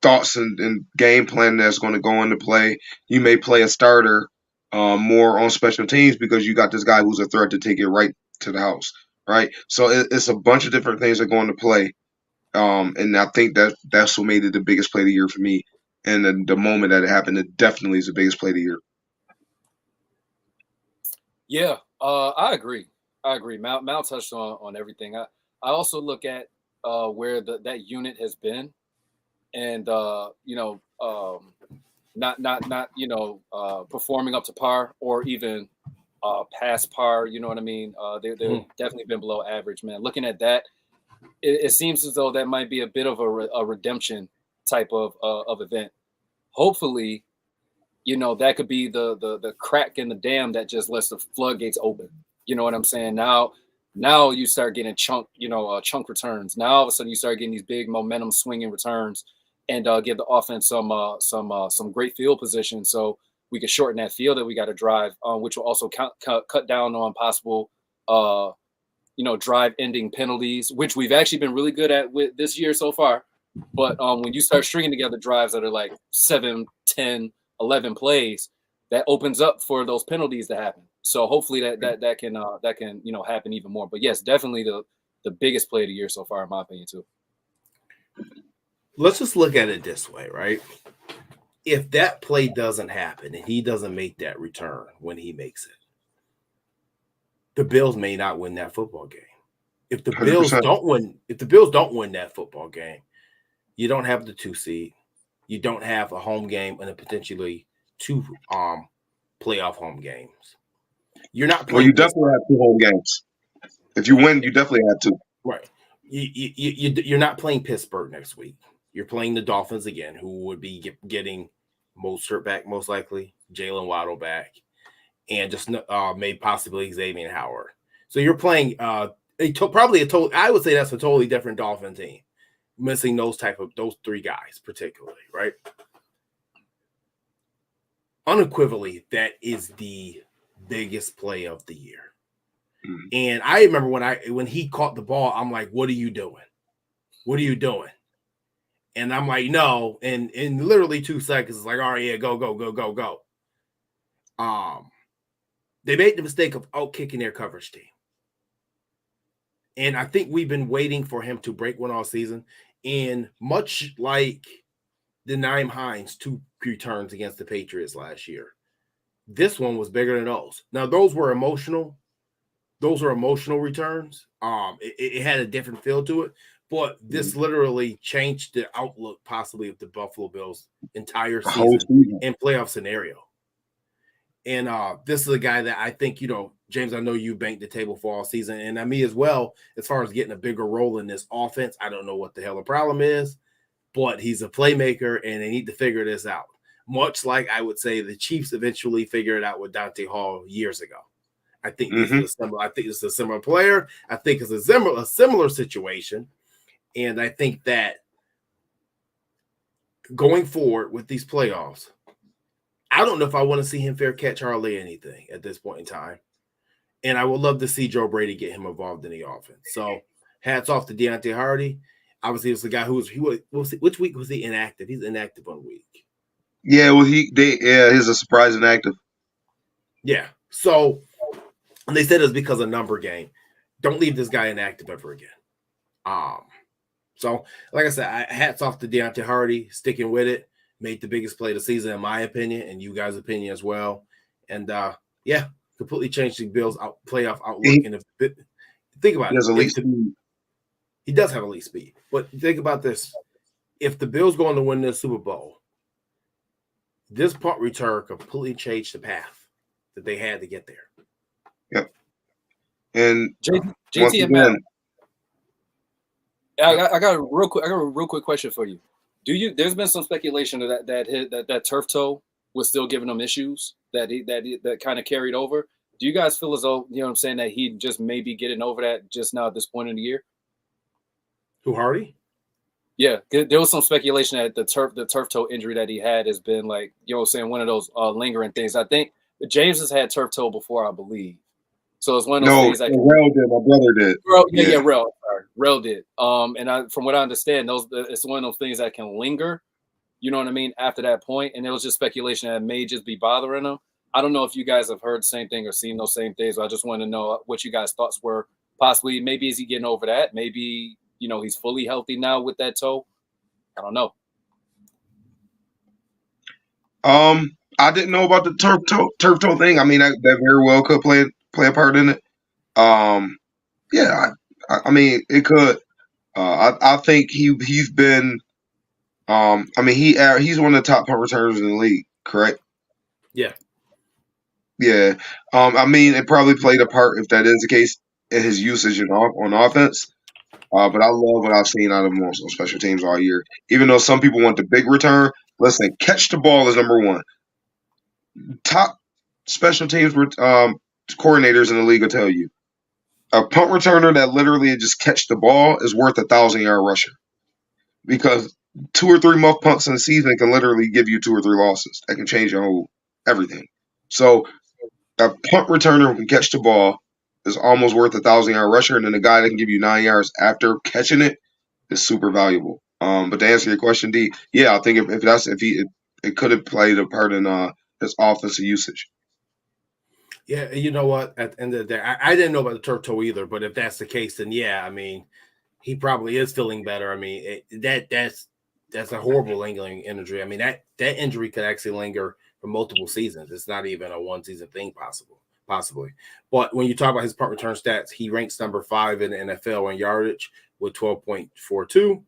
thoughts and game plan that's going to go into play. You may play a starter more on special teams because you got this guy who's a threat to take it right to the house, right? So it's a bunch of different things that go into play, and I think that's what made it the biggest play of the year for me. And the moment that it happened, it definitely is the biggest play of the year. Yeah, I agree. Mal touched on everything. I also look at where that unit has been. And not performing up to par or even past par. You know what I mean? They've definitely been below average, man. Looking at that, it seems as though that might be a bit of a redemption type of event. Hopefully, that could be the crack in the dam that just lets the floodgates open. You know what I'm saying? Now you start getting chunk returns. Now all of a sudden you start getting these big momentum swinging returns. And give the offense some great field position, so we can shorten that field that we got to drive, which will also cut down on possible, drive-ending penalties, which we've actually been really good at with this year so far. But when you start stringing together drives that are like 7, 10, 11 plays, that opens up for those penalties to happen. So hopefully that can happen even more. But yes, definitely the biggest play of the year so far, in my opinion, too. Let's just look at it this way, right? If that play doesn't happen and he doesn't make that return when he makes it, the Bills may not win that football game. If the Bills 100%. don't win that football game, you don't have the 2 seed. You don't have a home game and potentially 2 playoff home games. You're not playing. Well, you definitely have 2 home games. If you win, you definitely have 2. Right. You're not playing Pittsburgh next week. You're playing the Dolphins again, who would be getting Mostert back, most likely, Jalen Waddle back, and just maybe possibly Xavier Howard. So you're playing I would say that's a totally different Dolphin team, missing those three guys particularly, right? Unequivocally, that is the biggest play of the year. Mm-hmm. And I remember when he caught the ball, I'm like, "What are you doing? What are you doing?" And I'm like, "No!" And in literally 2 seconds, it's like, "All right, yeah, go, go, go, go, go." They made the mistake of out kicking their coverage team. And I think we've been waiting for him to break one all season. And much like the Nyheim Hines 2 returns against the Patriots last year, this one was bigger than those. Now, those were emotional. Those are emotional returns. It had a different feel to it. But this literally changed the outlook possibly of the Buffalo Bills' entire season and playoff scenario. And this is a guy that I think, James, I know you banked the table for all season, and me as well, as far as getting a bigger role in this offense. I don't know what the hell the problem is, but he's a playmaker, and they need to figure this out. Much like I would say the Chiefs eventually figured it out with Dante Hall years ago. I think this is a similar player. I think it's a similar situation. And I think that going forward with these playoffs, I don't know if I want to see him fair catch hardly anything at this point in time. And I would love to see Joe Brady get him involved in the offense. So hats off to Deontay Harty. Obviously, it was the guy which week was he inactive? He's inactive one week. Yeah, well, he's a surprise inactive. Yeah. So and they said it was because of number game. Don't leave this guy inactive ever again. So like I said, hats off to Deontay Harty, sticking with it. Made the biggest play of the season, in my opinion, and you guys' opinion as well. And completely changed the Bills' playoff outlook. And think about it, he does have elite speed. But think about this: if the Bills go on to win this Super Bowl, this punt return completely changed the path that they had to get there. Yep. And JT and Matt, I got a real quick question for you. There's been some speculation that turf toe was still giving him issues that kind of carried over. Do you guys feel as though, you know what I'm saying, that he just may be getting over that just now at this point in the year? Who, Harty? Yeah, there was some speculation that the turf toe injury that he had has been like, you know what I'm saying, one of those lingering things. I think James has had turf toe before, I believe. So it's one of those things that Rel did. My brother did. Rel. Sorry, Rel did. And from what I understand, it's one of those things that can linger. You know what I mean? After that point, and it was just speculation that it may just be bothering him. I don't know if you guys have heard the same thing or seen those same things. But I just want to know what you guys' thoughts were. Possibly, maybe is he getting over that? Maybe he's fully healthy now with that toe. I don't know. I didn't know about the turf toe thing. I mean, that very well could play a part in it. Yeah, I mean, it could. I think he's been. I mean, he's one of the top punt returners in the league, correct? Yeah. Yeah. I mean, it probably played a part if that is the case in his usage on offense. But I love what I've seen out of him on special teams all year. Even though some people want the big return, listen, catch the ball is number one. Top special teams coordinators in the league will tell you. A punt returner that literally just catch the ball is worth 1,000-yard rusher. Because 2 or 3 muff punts in a season can literally give you 2 or 3 losses. That can change your whole everything. So a punt returner who can catch the ball is almost worth 1,000-yard rusher, and then the guy that can give you 9 yards after catching it is super valuable. But to answer your question, D, yeah, I think it could have played a part in his offensive usage. Yeah, you know what? At the end of the day, I didn't know about the turf toe either. But if that's the case, then yeah, I mean, he probably is feeling better. I mean, that's a horrible lingering injury. I mean, that injury could actually linger for multiple seasons. It's not even a one-season thing, possibly. But when you talk about his punt return stats, he ranks number 5 in the NFL in yardage with 12.42,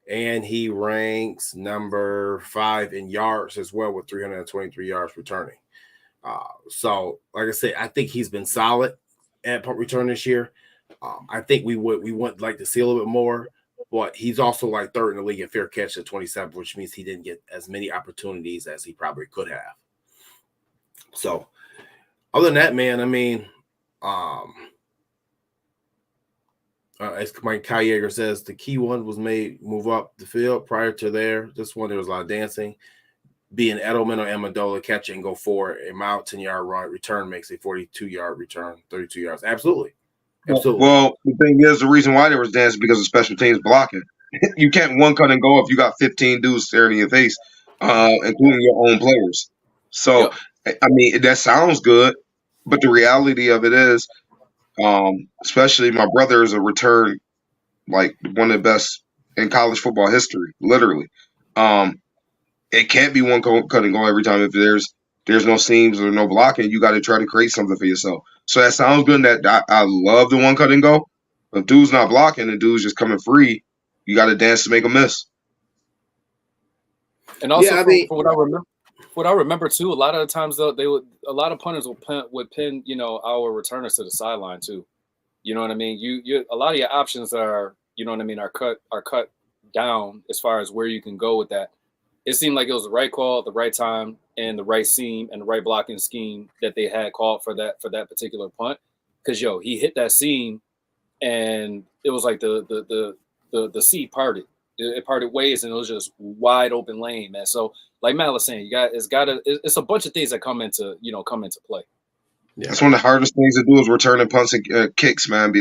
and he ranks number 5 in yards as well with 323 yards returning. So, like I said, I think he's been solid at punt return this year. I think we would like to see a little bit more, but he's also like 3rd in the league in fair catch at 27, which means he didn't get as many opportunities as he probably could have. So, other than that, man, I mean, As Mike Kyle Yeager says, the key one was move up the field. Prior to this one, there was a lot of dancing. Being Edelman or Amendola, catch it and go for a mile, 10-yard run, return makes a 42-yard return, 32 yards. Absolutely. Well, the thing is, the reason why there was dancing because of special teams blocking. You can't one cut and go if you got 15 dudes staring in your face, including your own players. So, I mean, that sounds good, but the reality of it is, especially my brother is a return, like one of the best in college football history, literally. It can't be one cut and go every time. If there's no seams or no blocking, you got to try to create something for yourself. So that sounds good. That I love the one cut and go. If dude's not blocking and dude's just coming free, you got to dance to make a miss. And also, for what I remember too, a lot of the times though, a lot of punters would pin our returners to the sideline too. You know what I mean? You a lot of your options are are cut down as far as where you can go with that. It seemed like it was the right call at the right time and the right seam and the right blocking scheme that they had called for that particular punt. Because he hit that seam and it was like the sea parted. It parted ways and it was just wide open lane, man. So like Matt was saying, it's a bunch of things that come into play. Yeah. That's one of the hardest things to do is returning punts and kicks, man.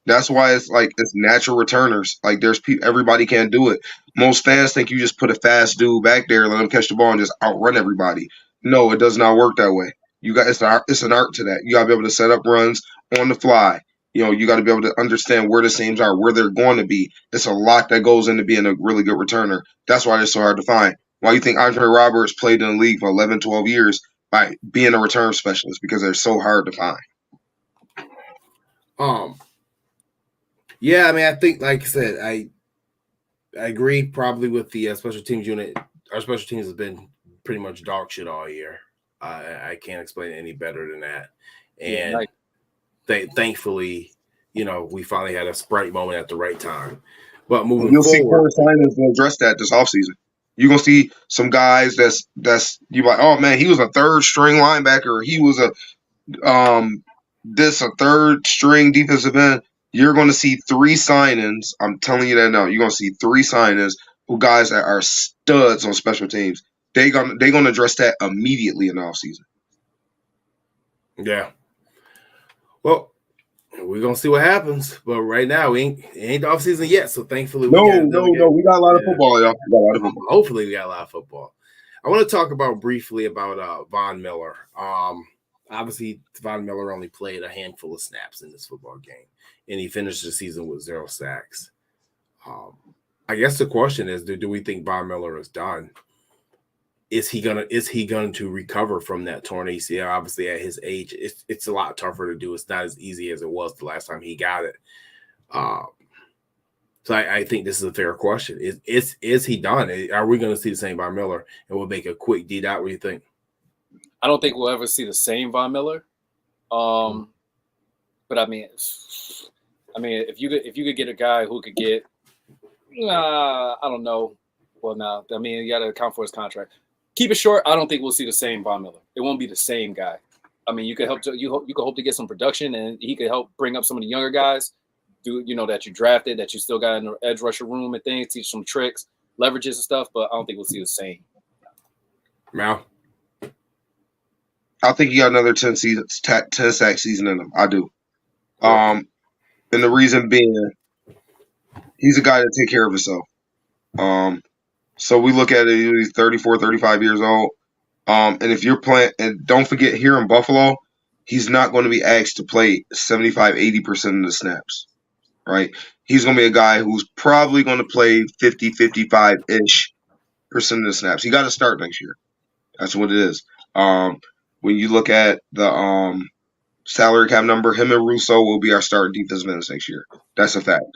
That's why it's natural returners. Like everybody can't do it. Most fans think you just put a fast dude back there, let him catch the ball, and just outrun everybody. No, it does not work that way. It's an art to that. You got to be able to set up runs on the fly. You got to be able to understand where the seams are, where they're going to be. It's a lot that goes into being a really good returner. That's why they're so hard to find. Why you think Andre Roberts played in the league for 11, 12 years by being a return specialist? Because they're so hard to find. Yeah, I mean, I think, like I said, I agree probably with the special teams unit. Our special teams has been pretty much dog shit all year. I can't explain it any better than that. And thankfully, we finally had a Sprite moment at the right time. But moving you'll forward, see core signings will address that this offseason. You're gonna see some guys that's you like, oh man, he was a third string linebacker. He was a third string defensive end. You're going to see 3 signings. I'm telling you that now. You're going to see 3 signings who guys that are studs on special teams. They're going to address that immediately in the offseason. Yeah. Well, we're going to see what happens. But right now, it ain't the offseason yet. So thankfully, we got a lot of football, y'all. We got a lot of football. Hopefully, we got a lot of football. I want to talk briefly about Von Miller. Obviously, Von Miller only played a handful of snaps in this football game, and he finished the season with 0 sacks. I guess the question is, do we think Von Miller is done? Is he going to recover from that torn ACL? Obviously, at his age, it's a lot tougher to do. It's not as easy as it was the last time he got it. So I think this is a fair question. Is he done? Are we going to see the same Von Miller? And we'll make a quick deed out. What do you think? I don't think we'll ever see the same Von Miller. But I mean, if you could get a guy who could get, I don't know. Well, no, I mean, you got to account for his contract. Keep it short. I don't think we'll see the same Von Miller. It won't be the same guy. I mean, you could hope to get some production, and he could help bring up some of the younger guys, that you drafted, that you still got in the edge rusher room and things, teach some tricks, leverages and stuff. But I don't think we'll see the same. Mal. I think he got another 10 sack season in him. I do. And the reason being, he's a guy that take care of himself. So we look at it, he's 34, 35 years old. And if you're playing, and don't forget here in Buffalo, he's not going to be asked to play 75, 80% of the snaps, right? He's going to be a guy who's probably going to play 50, 55-ish % of the snaps. He got to start next year. That's what it is. When you look at the salary cap number, him and Russo will be our starting defensive ends next year. That's a fact.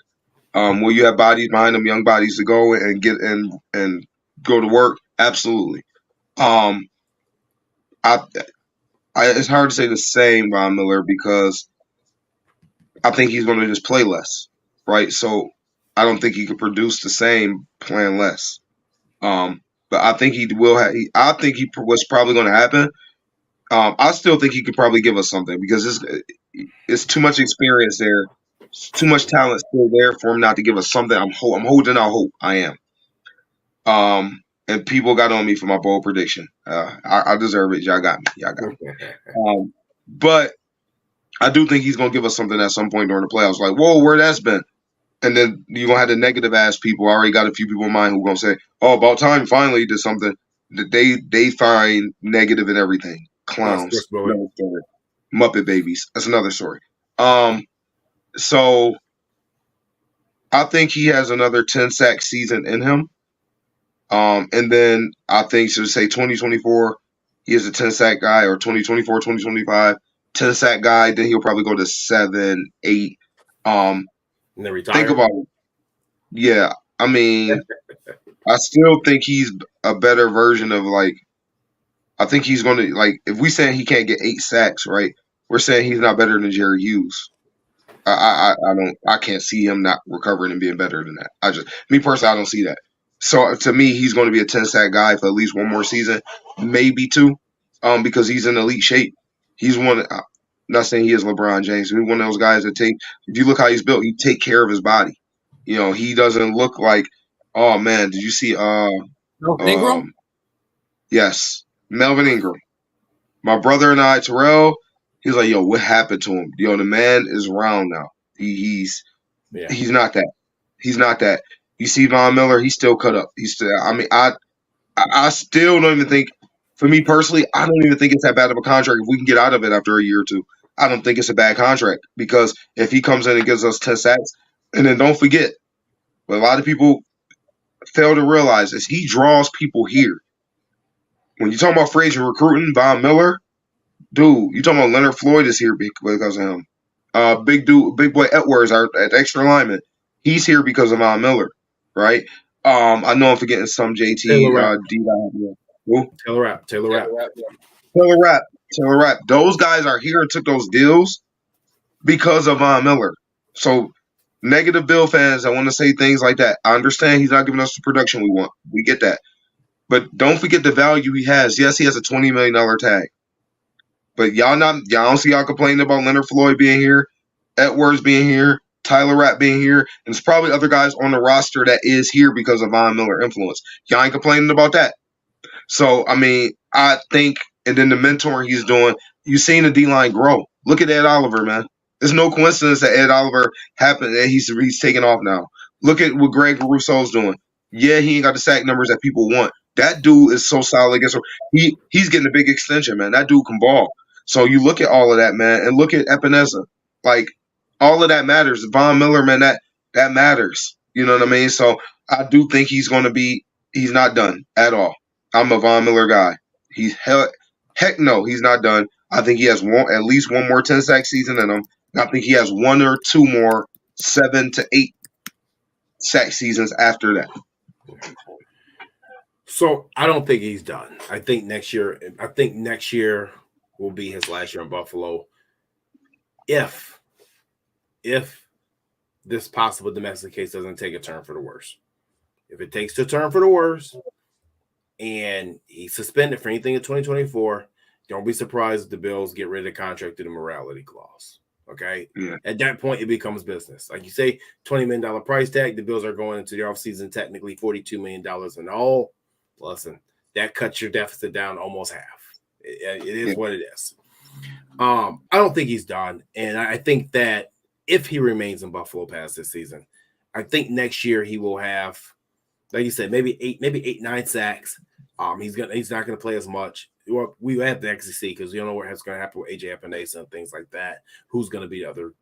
Will you have bodies behind them, young bodies to go and get and go to work? Absolutely. It's hard to say the same Von Miller because I think he's going to just play less, right? So I don't think he could produce the same playing less. But I think he will. I think what's probably going to happen. I still think he could probably give us something because it's too much experience there too much talent still there for him not to give us something. I'm holding out hope. I am. And people got on me for my bold prediction. I deserve it. Y'all got me. But I do think he's gonna give us something at some point during the playoffs. Like, whoa, where that's been. And then you're gonna have the negative ass people. I already got a few people in mind who are gonna say, "Oh, about time finally did something." They find negative in everything. Clowns, Muppet babies. That's another story. So I think he has another 10 sack season in him. And then I think to say 2024, he is a 10 sack guy, or 2024, 2025, 10 sack guy. Then he'll probably go to 7, 8. And then retire. Think about it. Yeah, I mean, I still think he's a better version of like. I think he's going to like. If we saying he can't get 8 sacks, right? We're saying he's not better than Jerry Hughes. I can't see him not recovering and being better than that. Me personally, I don't see that. So to me, he's going to be a 10 sack guy for at least one more season, maybe 2, because he's in elite shape. He's one. I'm not saying he is LeBron James. He's one of those guys that take. If you look how he's built, he take care of his body. You know, he doesn't look like. Oh man, did you see? Ingram? Yes, Melvin Ingram. My brother and I, Terrell. He's like, yo, what happened to him? Yo, the man is round now. He's not that. He's not that. You see Von Miller, he's still cut up. He's still. I mean, I still don't even think. For me personally, I don't even think it's that bad of a contract. If we can get out of it after a year or two, I don't think it's a bad contract, because if he comes in and gives us 10 sacks, and then don't forget, what a lot of people fail to realize is he draws people here. When you talk about free agent recruiting, Von Miller. Dude, you talking about Leonard Floyd is here because of him. Big boy Edwards, our extra lineman, he's here because of Von Miller, right? I know I'm forgetting some JT. Taylor Rapp. Those guys are here and took those deals because of Von Miller. So negative Bill fans that want to say things like that, I understand he's not giving us the production we want. We get that. But don't forget the value he has. Yes, he has a $20 million tag. But y'all don't see y'all complaining about Leonard Floyd being here, Edwards being here, Tyler Rapp being here, and there's probably other guys on the roster that is here because of Von Miller influence. Y'all ain't complaining about that. So, I mean, I think, and then the mentoring he's doing, you've seen the D-line grow. Look at Ed Oliver, man. It's no coincidence that Ed Oliver happened, and he's taking off now. Look at what Greg Russo's doing. Yeah, he ain't got the sack numbers that people want. That dude is so solid. He's getting a big extension, man. That dude can ball. So you look at all of that, man, and look at Epinesa. Like, all of that matters. Von Miller, man, that matters. You know what I mean? So I do think he's not done at all. I'm a Von Miller guy. Heck no, he's not done. I think he has at least one more 10-sack season in him. And I think he has 1 or 2 more 7 to 8 sack seasons after that. So I don't think he's done. I think next year will be his last year in Buffalo. If this possible domestic case doesn't take a turn for the worse. If it takes a turn for the worse and he's suspended for anything in 2024, don't be surprised if the Bills get rid of the contract through the morality clause. Okay? Yeah. At that point, it becomes business. Like you say, $20 million price tag. The Bills are going into the offseason technically $42 million in all. Listen, that cuts your deficit down almost half. It is what it is. I don't think he's done. And I think that if he remains in Buffalo past this season, I think next year he will have, like you said, maybe 8, 9 sacks. He's not gonna play as much. Well, we have to actually see because we don't know what's going to happen with AJ Epinesa and things like that. Who's going to be the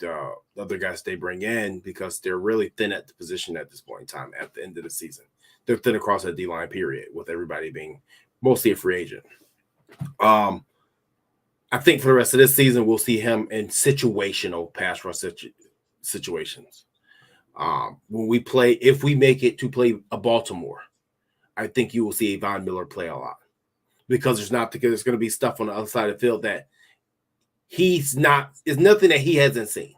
other guys they bring in, because they're really thin at the position at this point in time. At the end of the season, they're thin across that D-line period, with everybody being mostly a free agent. I think for the rest of this season, we'll see him in situational pass rush situations. When we play, if we make it to play a Baltimore, I think you will see Von Miller play a lot, because there's going to be stuff on the other side of the field that is nothing that he hasn't seen.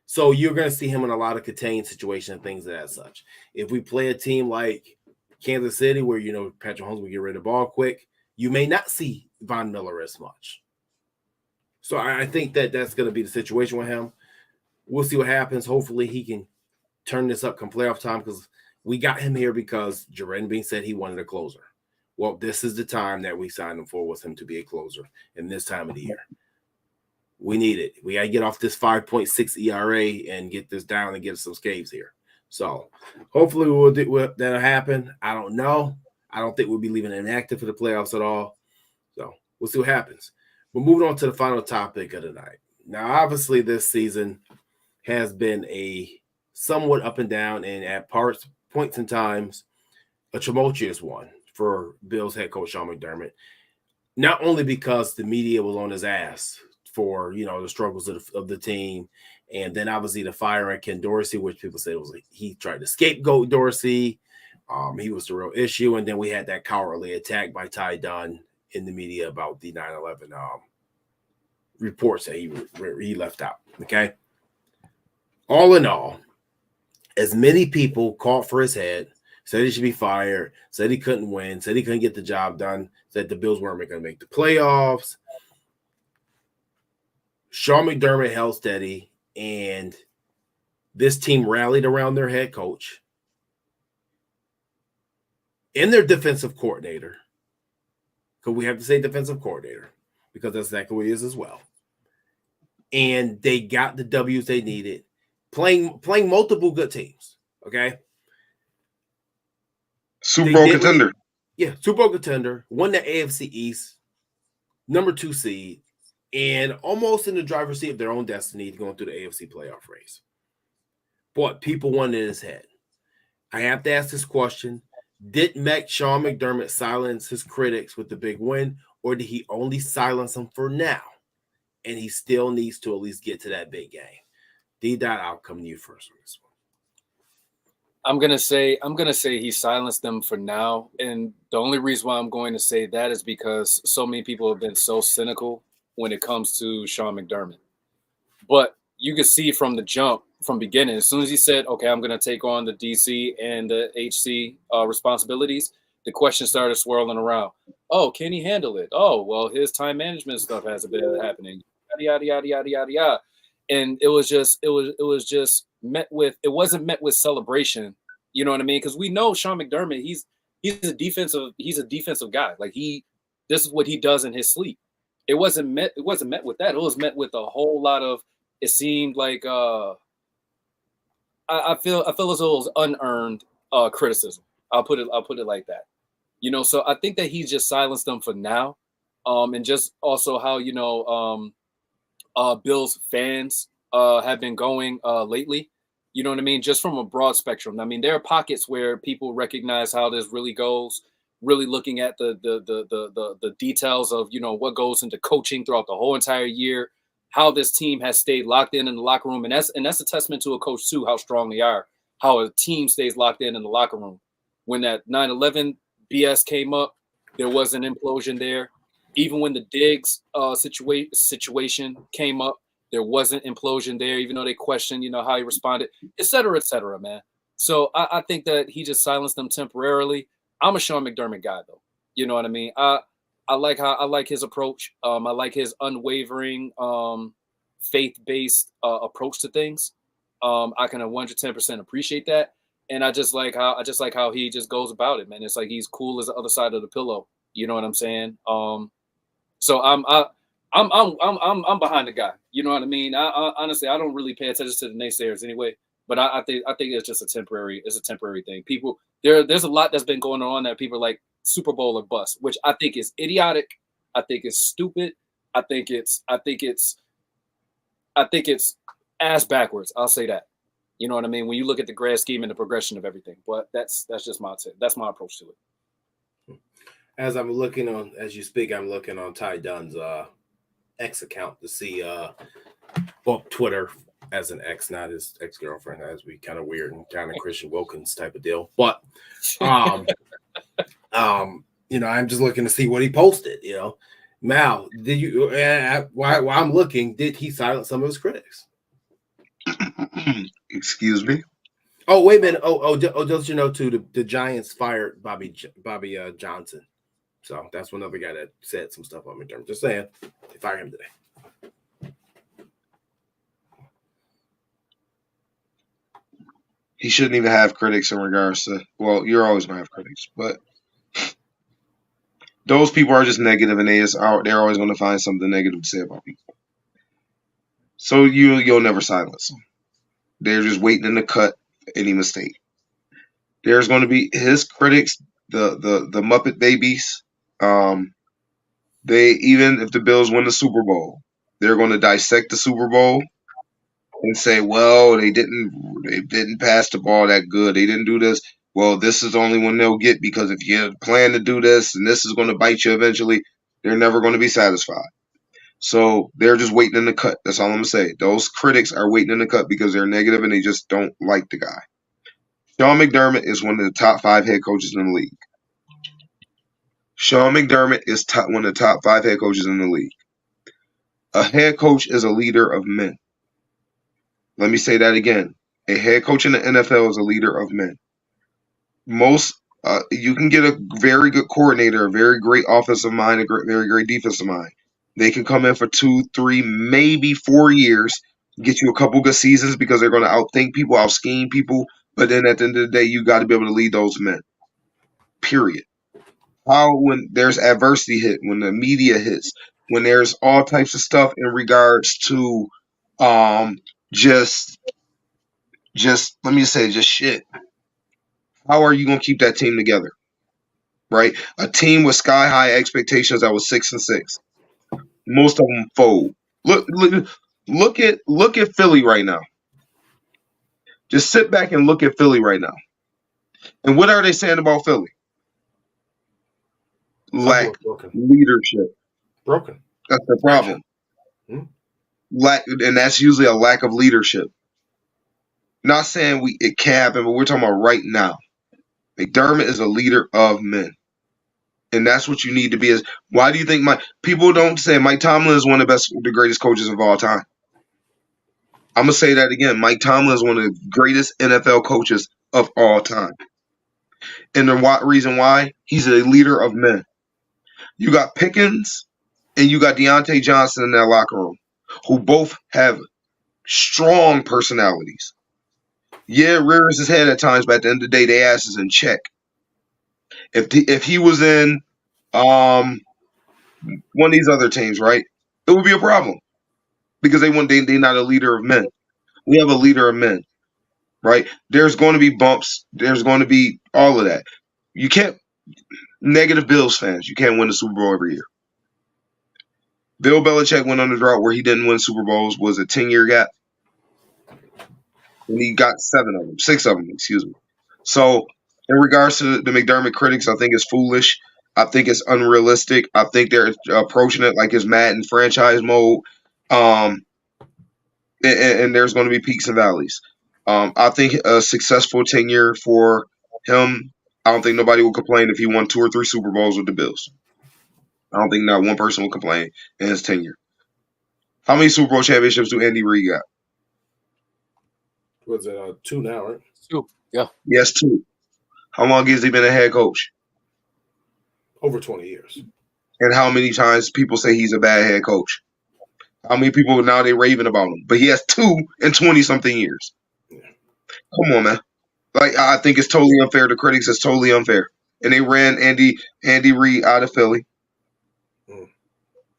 So you're going to see him in a lot of contained situations and things of that such. If we play a team like Kansas City, where, Patrick Mahomes will get rid of the ball quick, you may not see Von Miller as much. So I think that that's going to be the situation with him. we'll see what happens. Hopefully he can turn this up come playoff time, because we got him here because Jaren Bean said he wanted a closer. Well, this is the time that we signed him for, was him to be a closer in this time of the year. We need it. We got to get off this 5.6 ERA and get this down and get some scaves here. So hopefully that'll happen. I don't know. I don't think we'll be leaving inactive for the playoffs at all. So we'll see what happens. We're moving on to the final topic of the night. Now, obviously, this season has been a somewhat up and down, and at points and times, a tumultuous one for Bills head coach Sean McDermott. Not only because the media was on his ass for, the struggles of the team, and then obviously the fire at Ken Dorsey, which people said was he tried to scapegoat Dorsey. He was the real issue. And then we had that cowardly attack by Ty Dunn in the media about the 9/11 reports that he left out. Okay. All in all, as many people called for his head, said he should be fired, said he couldn't win, said he couldn't get the job done, said the Bills weren't going to make the playoffs, Sean McDermott held steady, and this team rallied around their head coach and their defensive coordinator. Because we have to say defensive coordinator, because that's exactly what he is as well. And they got the W's they needed, playing multiple good teams. Okay. Super Bowl contender. Super Bowl contender. Won the AFC East, number 2 seed, and almost in the driver's seat of their own destiny going through the AFC playoff race. But people wanted his head. I have to ask this question. Did Sean McDermott silence his critics with the big win, or did he only silence them for now? And he still needs to at least get to that big game. D-Dot, I'll come to you first on this one. I'm gonna say he silenced them for now, and the only reason why I'm going to say that is because so many people have been so cynical when it comes to Sean McDermott. But you can see from the jump, from beginning, as soon as he said, "Okay, I'm going to take on the DC and the HC responsibilities," the questions started swirling around. Oh, can he handle it? Oh, well, his time management stuff hasn't been happening. Yada yada yada yada yada. And it was just met with, it wasn't met with celebration. You know what I mean? Because we know Sean McDermott, he's a defensive guy. Like this is what he does in his sleep. It wasn't met with that. It was met with a whole lot of, it seemed like I feel as though it was unearned criticism. I'll put it like that. So I think that he just silenced them for now. And just also how, Bills fans have been going lately. You know what I mean? Just from a broad spectrum. I mean, there are pockets where people recognize how this really goes, really looking at the details of, what goes into coaching throughout the whole entire year, how this team has stayed locked in the locker room. And that's a testament to a coach too, how strong they are, how a team stays locked in the locker room. When that 9/11 BS came up, there was an implosion there. Even when the Diggs situation came up, there was an implosion there, even though they questioned, how he responded, et cetera, man. So I think that he just silenced them temporarily. I'm a Sean McDermott guy, though. You know what I mean? I like his approach. I like his unwavering, faith-based approach to things. I can 110% appreciate that, and I just like how he just goes about it, man. It's like he's cool as the other side of the pillow. You know what I'm saying? So I'm behind the guy. You know what I mean? I honestly, I don't really pay attention to the naysayers anyway. But I think it's just a temporary thing. People, there's a lot that's been going on that people are like Super Bowl or bust, which I think is idiotic. I think it's stupid. I think it's ass backwards. I'll say that. You know what I mean? When you look at the grand scheme and the progression of everything. But that's just my approach to it. As you speak, I'm looking on Ty Dunn's X account to see Twitter as an ex, not his ex-girlfriend. That'd be kind of weird and kind of Christian Wilkins type of deal. But I'm just looking to see what he posted. Mal, did you? While I'm looking, did he silence some of his critics? Excuse me. Oh, wait a minute. Don't you know too? The Giants fired Bobby Johnson. So that's one other guy that said some stuff on McDermott. Just saying, they fired him today. he shouldn't even have critics in regards to. Well, you're always gonna have critics, but those people are just negative, and they're always gonna find something negative to say about people. So you'll never silence them. They're just waiting in the cut for any mistake. There's going to be his critics, the Muppet Babies. They even if the Bills win the Super Bowl, they're going to dissect the Super Bowl and say, well, they didn't pass the ball that good. They didn't do this. Well, this is the only one they'll get because if you plan to do this and this is going to bite you eventually, they're never going to be satisfied. So they're just waiting in the cut. That's all I'm going to say. Those critics are waiting in the cut because they're negative and they just don't like the guy. Sean McDermott is one of the top 5 head coaches in the league. Sean McDermott is one of the top 5 head coaches in the league. A head coach is a leader of men. Let me say that again. A head coach in the NFL is a leader of men. You can get a very good coordinator, a very great offensive mind, very great defensive mind. They can come in for 2, 3, maybe 4 years, get you a couple good seasons because they're going to outthink people, out-scheme people. But then at the end of the day, you got to be able to lead those men. Period. When there's adversity hit, when the media hits, when there's all types of stuff in regards to just let me say just shit. How are you going to keep that team together? Right? A team with sky high expectations that was 6-6. Most of them fold. Look at Philly right now. Just sit back and look at Philly right now. And what are they saying about Philly? Lack leadership. Broken. That's the problem. And that's usually a lack of leadership. Not saying it can happen, but we're talking about right now. McDermott is a leader of men. And that's what you need to be. Why do you think people don't say Mike Tomlin is one of the greatest coaches of all time? I'm going to say that again. Mike Tomlin is one of the greatest NFL coaches of all time. And the reason why? He's a leader of men. You got Pickens and you got Deontay Johnson in that locker room, who both have strong personalities. Yeah, it rears his head at times, but at the end of the day, their ass is in check. If he was in one of these other teams, right, it would be a problem because they're not a leader of men. We have a leader of men, right? There's going to be bumps. There's going to be all of that. You can't negative Bills fans. You can't win the Super Bowl every year. Bill Belichick went on a drought where he didn't win Super Bowls. Was a 10-year gap, and he got 6 of them. Excuse me. So, in regards to the McDermott critics, I think it's foolish. I think it's unrealistic. I think they're approaching it like it's Madden franchise mode. And there's going to be peaks and valleys. I think a successful tenure for him, I don't think nobody will complain if he won 2 or 3 Super Bowls with the Bills. I don't think not one person will complain in his tenure. How many Super Bowl championships do Andy Reid got? Was it 2 now, right? 2, yeah. Yes, 2. How long has he been a head coach? Over 20 years. And how many times people say he's a bad head coach? How many people now they raving about him? But he has 2 in 20-something years. Yeah. Come on, man. I think it's totally unfair to critics. It's totally unfair. And they ran Andy Reid out of Philly.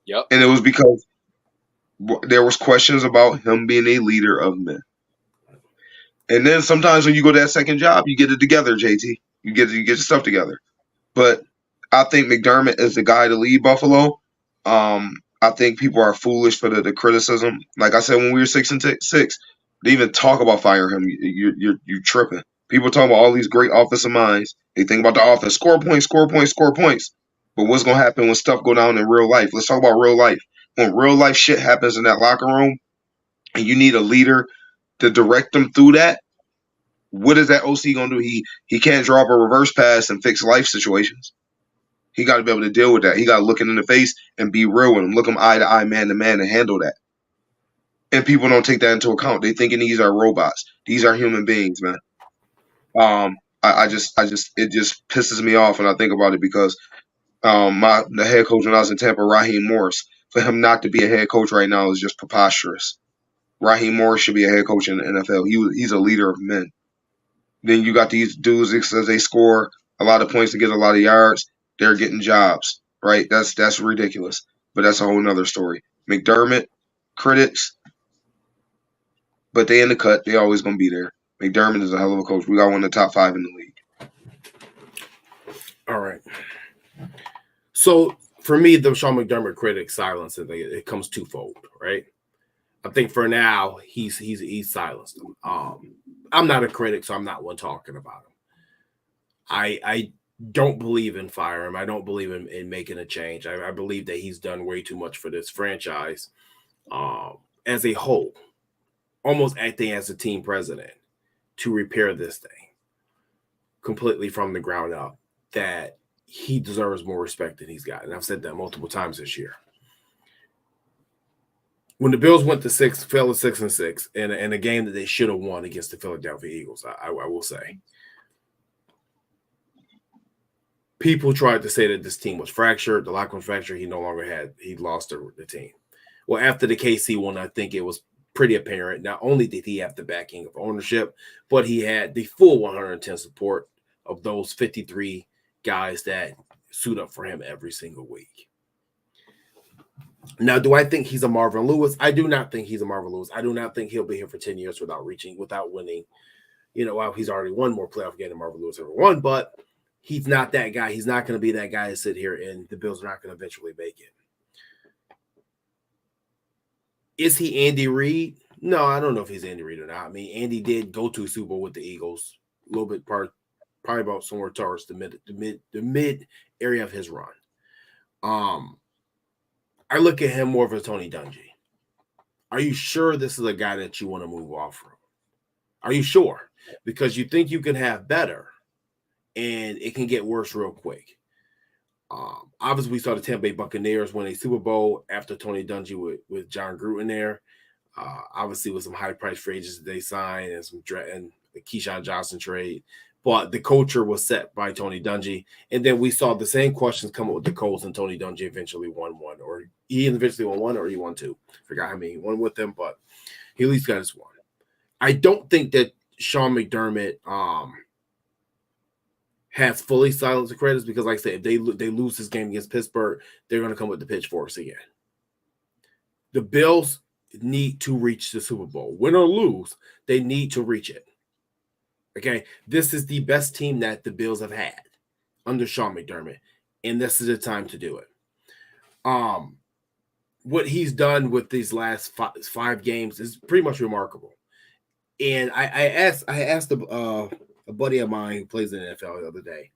Yep. And it was because there was questions about him being a leader of men. And then sometimes when you go to that second job, you get it together, JT. You get your stuff together. But I think McDermott is the guy to lead Buffalo. I think people are foolish for the criticism. Like I said, when we were 6-6, they even talk about firing him. You're tripping. People talk about all these great offensive minds. They think about the offense, score points, score points, score points. But what's going to happen when stuff go down in real life? Let's talk about real life. When real life shit happens in that locker room and you need a leader to direct them through that, what is that OC going to do? He can't drop a reverse pass and fix life situations. He got to be able to deal with that. He got to look him in the face and be real with him. Look him eye to eye, man to man, and handle that. And people don't take that into account. They thinking these are robots. These are human beings, man. It just pisses me off when I think about it because the head coach when I was in Tampa, Raheem Morris, for him not to be a head coach right now is just preposterous. Raheem Morris should be a head coach in the NFL. He's a leader of men. Then you got these dudes that says they score a lot of points to get a lot of yards. They're getting jobs, right? That's ridiculous. But that's a whole nother story. McDermott, critics, but they in the cut. They always gonna be there. McDermott is a hell of a coach. We got one of the top 5 in the league. All right. So for me, the Sean McDermott critic silence, it comes twofold, right? I think for now he's silenced him. I'm not a critic, so I'm not one talking about him. I don't believe in fire him. I don't believe in making a change. I believe that he's done way too much for this franchise as a whole, almost acting as a team president to repair this thing completely from the ground up, that he deserves more respect than he's gotten. I've said that multiple times this year. When the Bills went to 6, fell to 6-6 in a game that they should have won against the Philadelphia Eagles, I will say, people tried to say that this team was fractured. The locker room fractured. He lost the team. Well, after the KC one, I think it was pretty apparent. Not only did he have the backing of ownership, but he had the full 110 support of those 53 guys that suit up for him every single week. Now, do I think he's a Marvin Lewis? I do not think he's a Marvin Lewis. I do not think he'll be here for 10 years without winning. Well, he's already won more playoff games than Marvin Lewis ever won, but he's not that guy. He's not going to be that guy to sit here and the Bills are not going to eventually make it. Is he Andy Reid? No, I don't know if he's Andy Reid or not. I mean, Andy did go to a Super Bowl with the Eagles, a little bit probably about somewhere towards the mid area of his run. I look at him more of a Tony Dungy. Are you sure this is a guy that you want to move off from? Are you sure? Because you think you can have better, and it can get worse real quick. Obviously, we saw the Tampa Bay Buccaneers win a Super Bowl after Tony Dungy with John Gruden there. Obviously, with some high-priced free agents that they signed and the Keyshawn Johnson trade. But the culture was set by Tony Dungy. And then we saw the same questions come up with the Colts, and Tony Dungy eventually won one. Or he eventually won one, or he won two. Forgot how many he won with them, but he at least got his one. I don't think that Sean McDermott has fully silenced the critics because, like I said, if they lose this game against Pittsburgh, they're going to come with the pitchforks again. The Bills need to reach the Super Bowl. Win or lose, they need to reach it. Okay, this is the best team that the Bills have had under Sean McDermott, and this is the time to do it. What he's done with these last five games is pretty much remarkable. And I asked a buddy of mine who plays in the NFL the other day.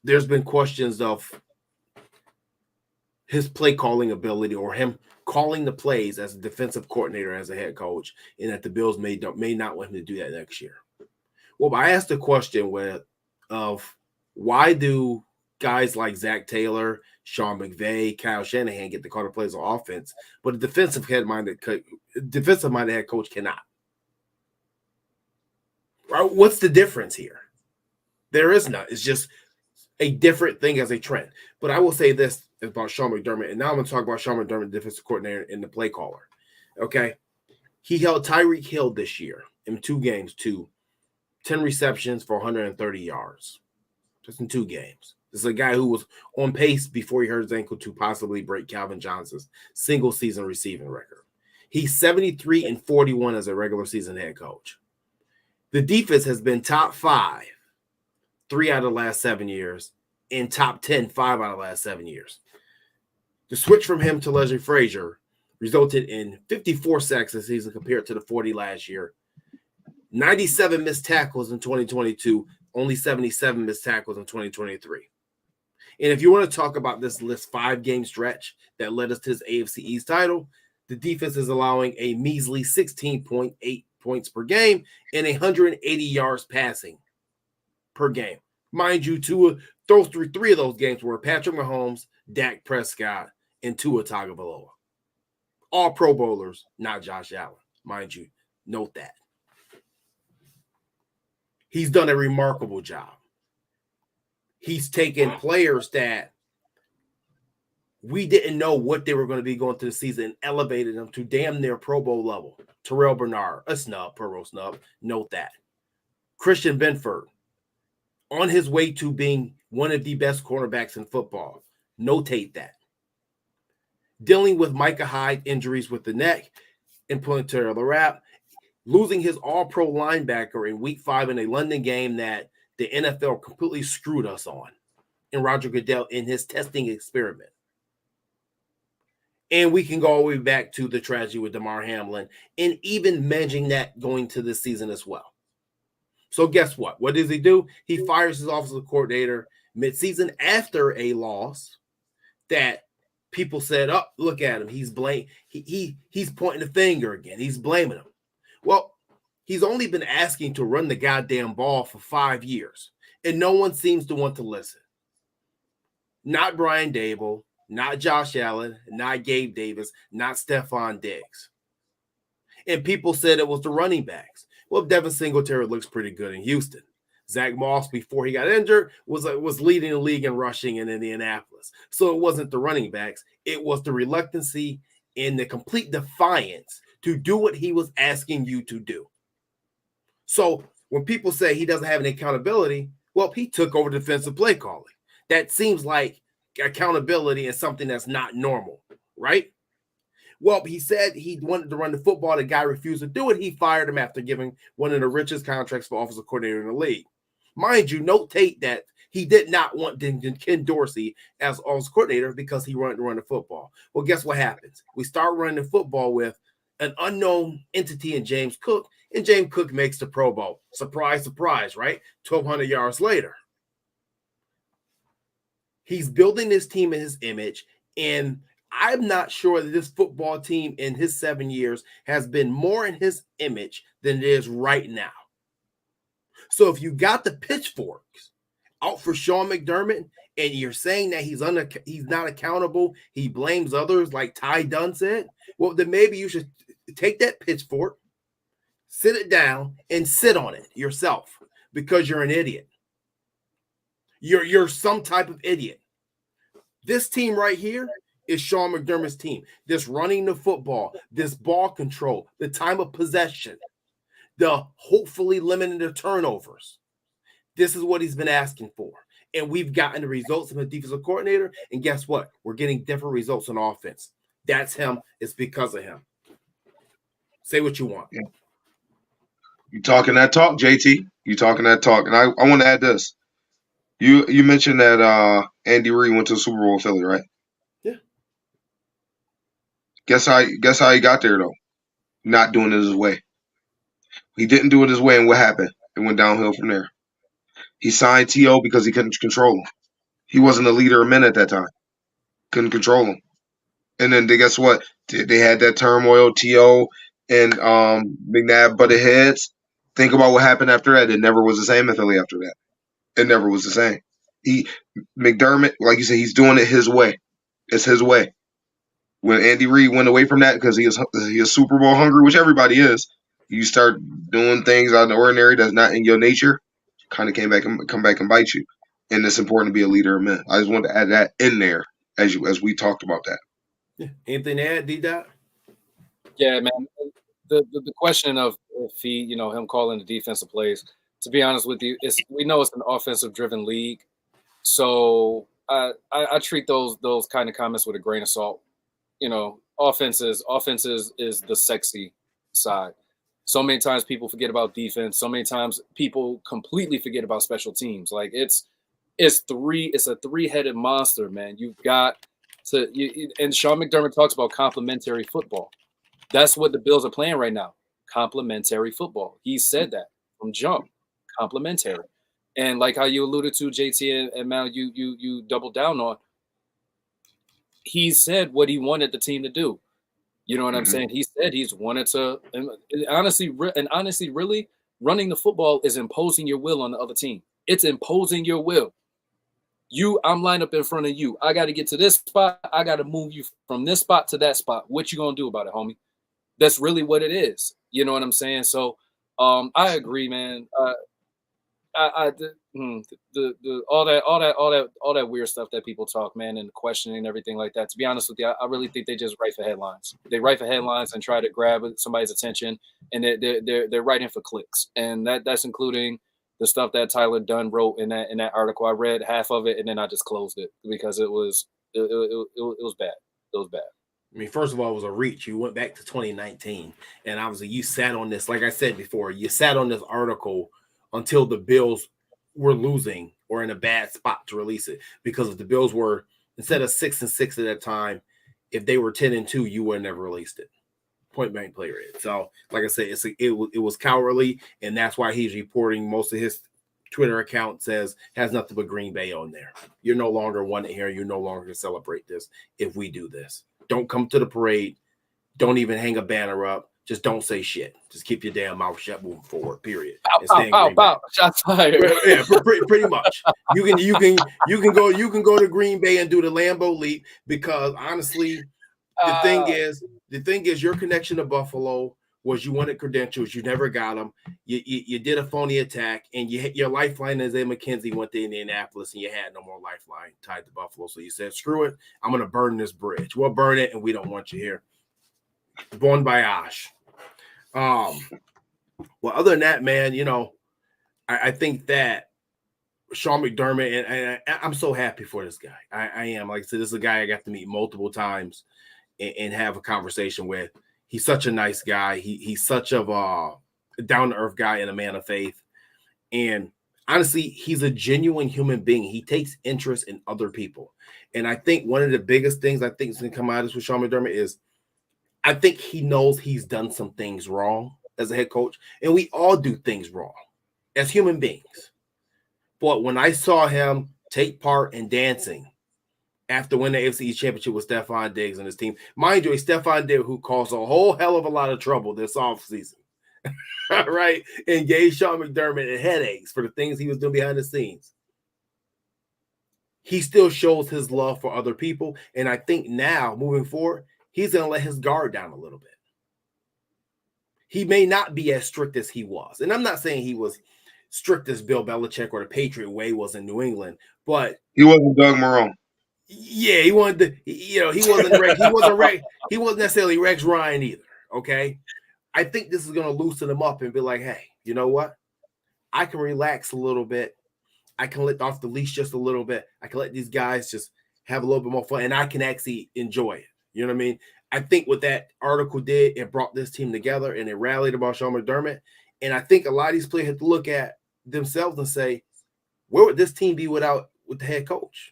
There's been questions of his play calling ability or him calling the plays as a defensive coordinator, as a head coach, and that the Bills may not want him to do that next year. Well, I asked the question of why do guys like Zach Taylor, Sean McVay, Kyle Shanahan get to call the plays on offense, but a defensive-minded head coach cannot? Right? What's the difference here? There is none. It's just a different thing as a trend. But I will say this about Sean McDermott, and now I'm going to talk about Sean McDermott, defensive coordinator and the play caller. Okay? He held Tyreek Hill this year in 2 games to 10 receptions for 130 yards. Just in 2 games. This is a guy who was on pace before he hurt his ankle to possibly break Calvin Johnson's single-season receiving record. He's 73-41 as a regular season head coach. The defense has been top 5 3 out of the last 7 years, and top 10 5 out of the last 7 years. The switch from him to Leslie Frazier resulted in 54 sacks this season compared to the 40 last year. 97 missed tackles in 2022, only 77 missed tackles in 2023. And if you want to talk about this 5-game stretch that led us to this AFC East title, the defense is allowing a measly 16.8 points per game and 180 yards passing per game. Mind you, Tua throws through 3 of those games were Patrick Mahomes, Dak Prescott, and Tua Tagovailoa. All Pro Bowlers, not Josh Allen. Mind you, note that. He's done a remarkable job. He's taken players that we didn't know what they were going to be going through the season and elevated them to damn near Pro Bowl level. Terrell Bernard, a snub, Pro Bowl snub. Note that. Christian Benford on his way to being one of the best cornerbacks in football. Notate that. Dealing with Micah Hyde injuries with the neck and pulling Taylor Rapp, losing his all-pro linebacker in week 5 in a London game that the NFL completely screwed us on, and Roger Goodell in his testing experiment. And we can go all the way back to the tragedy with Damar Hamlin and even managing that going to this season as well. So guess what? What does he do? He fires his offensive coordinator midseason after a loss that people said, oh, look at him. He's he's pointing the finger again. He's blaming him. Well, he's only been asking to run the goddamn ball for 5 years, and no one seems to want to listen. Not Brian Dable, not Josh Allen, not Gabe Davis, not Stephon Diggs. And people said it was the running backs. Well, Devin Singletary looks pretty good in Houston. Zach Moss, before he got injured, was leading the league in rushing in Indianapolis. So it wasn't the running backs. It was the reluctancy and the complete defiance to do what he was asking you to do. So when people say he doesn't have any accountability, well, he took over defensive play calling. That seems like accountability is something that's not normal, right? Well, he said he wanted to run the football. The guy refused to do it. He fired him after giving one of the richest contracts for offensive coordinator in the league. Mind you, notate that he did not want Ken Dorsey as offensive coordinator because he wanted to run the football. Well, guess what happens? We start running the football with an unknown entity in James Cook, and James Cook makes the Pro Bowl. Surprise, surprise, right? 1,200 yards later. He's building this team in his image, and I'm not sure that this football team in his 7 years has been more in his image than it is right now. So if you got the pitchforks out for Sean McDermott and you're saying that he's not accountable, he blames others like Ty Dunn said, well, then maybe you should take that pitchfork, sit it down, and sit on it yourself because you're an idiot. You're some type of idiot. This team right here is Sean McDermott's team. This running the football, this ball control, the time of possession, the hopefully limiting the turnovers. This is what he's been asking for. And we've gotten the results from the defensive coordinator. And guess what? We're getting different results on offense. That's him. It's because of him. Say what you want. You talking that talk, JT? You talking that talk. And I want to add this. You mentioned that Andy Reid went to the Super Bowl in Philly, right? Yeah. Guess how he got there though? Not doing it his way. He didn't do it his way, and what happened? It went downhill from there. He signed T.O. because he couldn't control him. He wasn't a leader of men at that time. Couldn't control him. And then guess what? They had that turmoil. T.O. and McNabb butted heads. Think about what happened after that. It never was the same in Philly after that. It never was the same. McDermott, like you said, he's doing it his way. It's his way. When Andy Reid went away from that because he is Super Bowl hungry, which everybody is, you start doing things out of the ordinary that's not in your nature, kind of come back and bite you. And it's important to be a leader of men. I just wanted to add that in there as we talked about that. Yeah. Anything to add, D-Dot? Yeah, man. The question of if he, him calling the defensive plays, to be honest with you, we know it's an offensive-driven league. So I treat those kind of comments with a grain of salt. Offenses is the sexy side. So many times people forget about defense. So many times people completely forget about special teams. Like it's a three-headed monster, man. You've got to and Sean McDermott talks about complementary football. That's what the Bills are playing right now. Complementary football. He said that from jump. Complementary. And like how you alluded to, JT and Mal, you doubled down on. He said what he wanted the team to do. You know what I'm saying? He said he's wanted to, and honestly, really, running the football is imposing your will on the other team. It's imposing your will. I'm lined up in front of you. I got to get to this spot. I got to move you from this spot to that spot. What you gonna do about it, homie? That's really what it is. You know what I'm saying? So, I agree, man. All that weird stuff that people talk, man, and questioning and everything like that. To be honest with you, I really think they just write for headlines. They write for headlines and try to grab somebody's attention, and they're writing for clicks, and that's including the stuff that Tyler Dunn wrote in that article. I read half of it and then I just closed it because it was bad. It was bad. I mean, first of all, it was a reach. You went back to 2019, and obviously you sat on this. Like I said before, you sat on this article until the Bills were losing or in a bad spot to release it. Because if the Bills were, instead of 6-6 at that time, if they were 10-2, you would have never released it. Point blank period. So, like I said, it was cowardly, and that's why he's reporting. Most of his Twitter account has nothing but Green Bay on there. You're no longer wanted here. You're no longer going to celebrate this if we do this. Don't come to the parade. Don't even hang a banner up. Just don't say shit. Just keep your damn mouth shut moving forward. Period. Pow. Shots fired. Yeah, pretty much. You can go to Green Bay and do the Lambeau leap because honestly, the thing is your connection to Buffalo was you wanted credentials, you never got them. You did a phony attack, and your lifeline, as McKenzie, went to Indianapolis, and you had no more lifeline tied to Buffalo. So you said, "Screw it, I'm going to burn this bridge. We'll burn it, and we don't want you here." Bon voyage. Well, other than that, man, I think that Sean McDermott, and I'm so happy for this guy. I am. Like I said, this is a guy I got to meet multiple times and have a conversation with. He's such a nice guy. He's such of a down-to-earth guy and a man of faith. And honestly, he's a genuine human being. He takes interest in other people. And I think one of the biggest things I think is going to come out of this with Sean McDermott is I think he knows he's done some things wrong as a head coach. And we all do things wrong as human beings. But when I saw him take part in dancing after winning the AFC East championship with Stephon Diggs and his team. Mind you, a Stephon Diggs who caused a whole hell of a lot of trouble this offseason, right? And gave Sean McDermott headaches for the things he was doing behind the scenes. He still shows his love for other people. And I think now, moving forward, he's going to let his guard down a little bit. He may not be as strict as he was. And I'm not saying he was strict as Bill Belichick or the Patriot way was in New England, but he wasn't Doug Marrone. Yeah, he wanted to, he wasn't necessarily Rex Ryan either. Okay. I think this is going to loosen him up and be like, hey, you know what? I can relax a little bit. I can let off the leash just a little bit. I can let these guys just have a little bit more fun and I can actually enjoy it. You know what I mean? I think what that article did, it brought this team together and it rallied about Sean McDermott. And I think a lot of these players have to look at themselves and say, where would this team be with the head coach?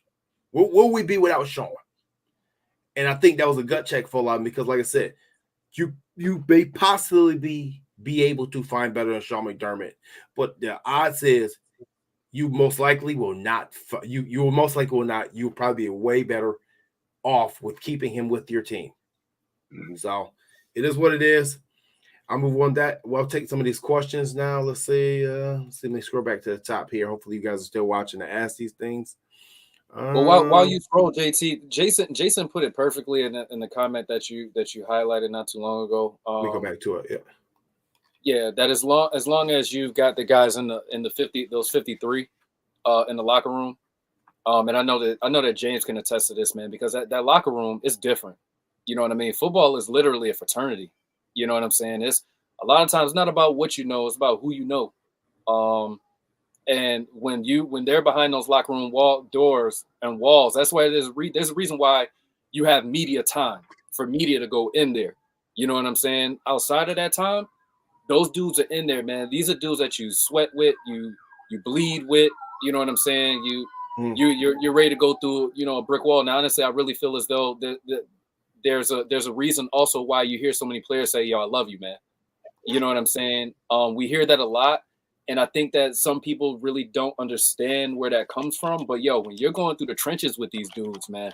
Where will we be without Sean? And I think that was a gut check for a lot of them because, like I said, you may possibly be able to find better than Sean McDermott, but the odds is you most likely will not. You most likely will not. You'll probably be way better off with keeping him with your team. So it is what it is. I'll move on that. We'll take some of these questions now. Let's see. Let me scroll back to the top here. Hopefully, you guys are still watching to ask these things. Well, while you scroll, JT, Jason put it perfectly in the comment that you highlighted not too long ago. Let me go back to it. Yeah. Yeah, that as long as you've got the guys in the 50, those 53, in the locker room, and I know that James can attest to this, man, because that locker room is different. You know what I mean? Football is literally a fraternity. You know what I'm saying? It's a lot of times not about what you know, it's about who you know. And when they're behind those locker room doors and walls, that's why there's a reason why you have media time for media to go in there. You know what I'm saying? Outside of that time, those dudes are in there, man. These are dudes that you sweat with, you bleed with. You know what I'm saying? You're ready to go through, a brick wall. Now, honestly, I really feel as though there's a reason also why you hear so many players say, "Yo, I love you, man." You know what I'm saying? We hear that a lot. And I think that some people really don't understand where that comes from. But when you're going through the trenches with these dudes, man,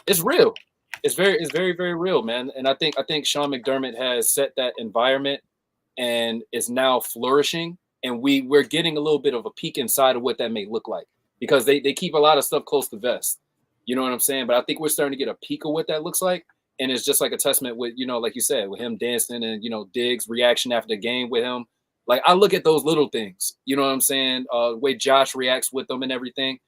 it's real. It's very, very real, man. And I think Sean McDermott has set that environment and is now flourishing. And we're getting a little bit of a peek inside of what that may look like because they keep a lot of stuff close to vest. You know what I'm saying? But I think we're starting to get a peek of what that looks like. And it's just like a testament with, like you said, with him dancing and, Diggs' reaction after the game with him. Like, I look at those little things, you know what I'm saying? The way Josh reacts with them and everything.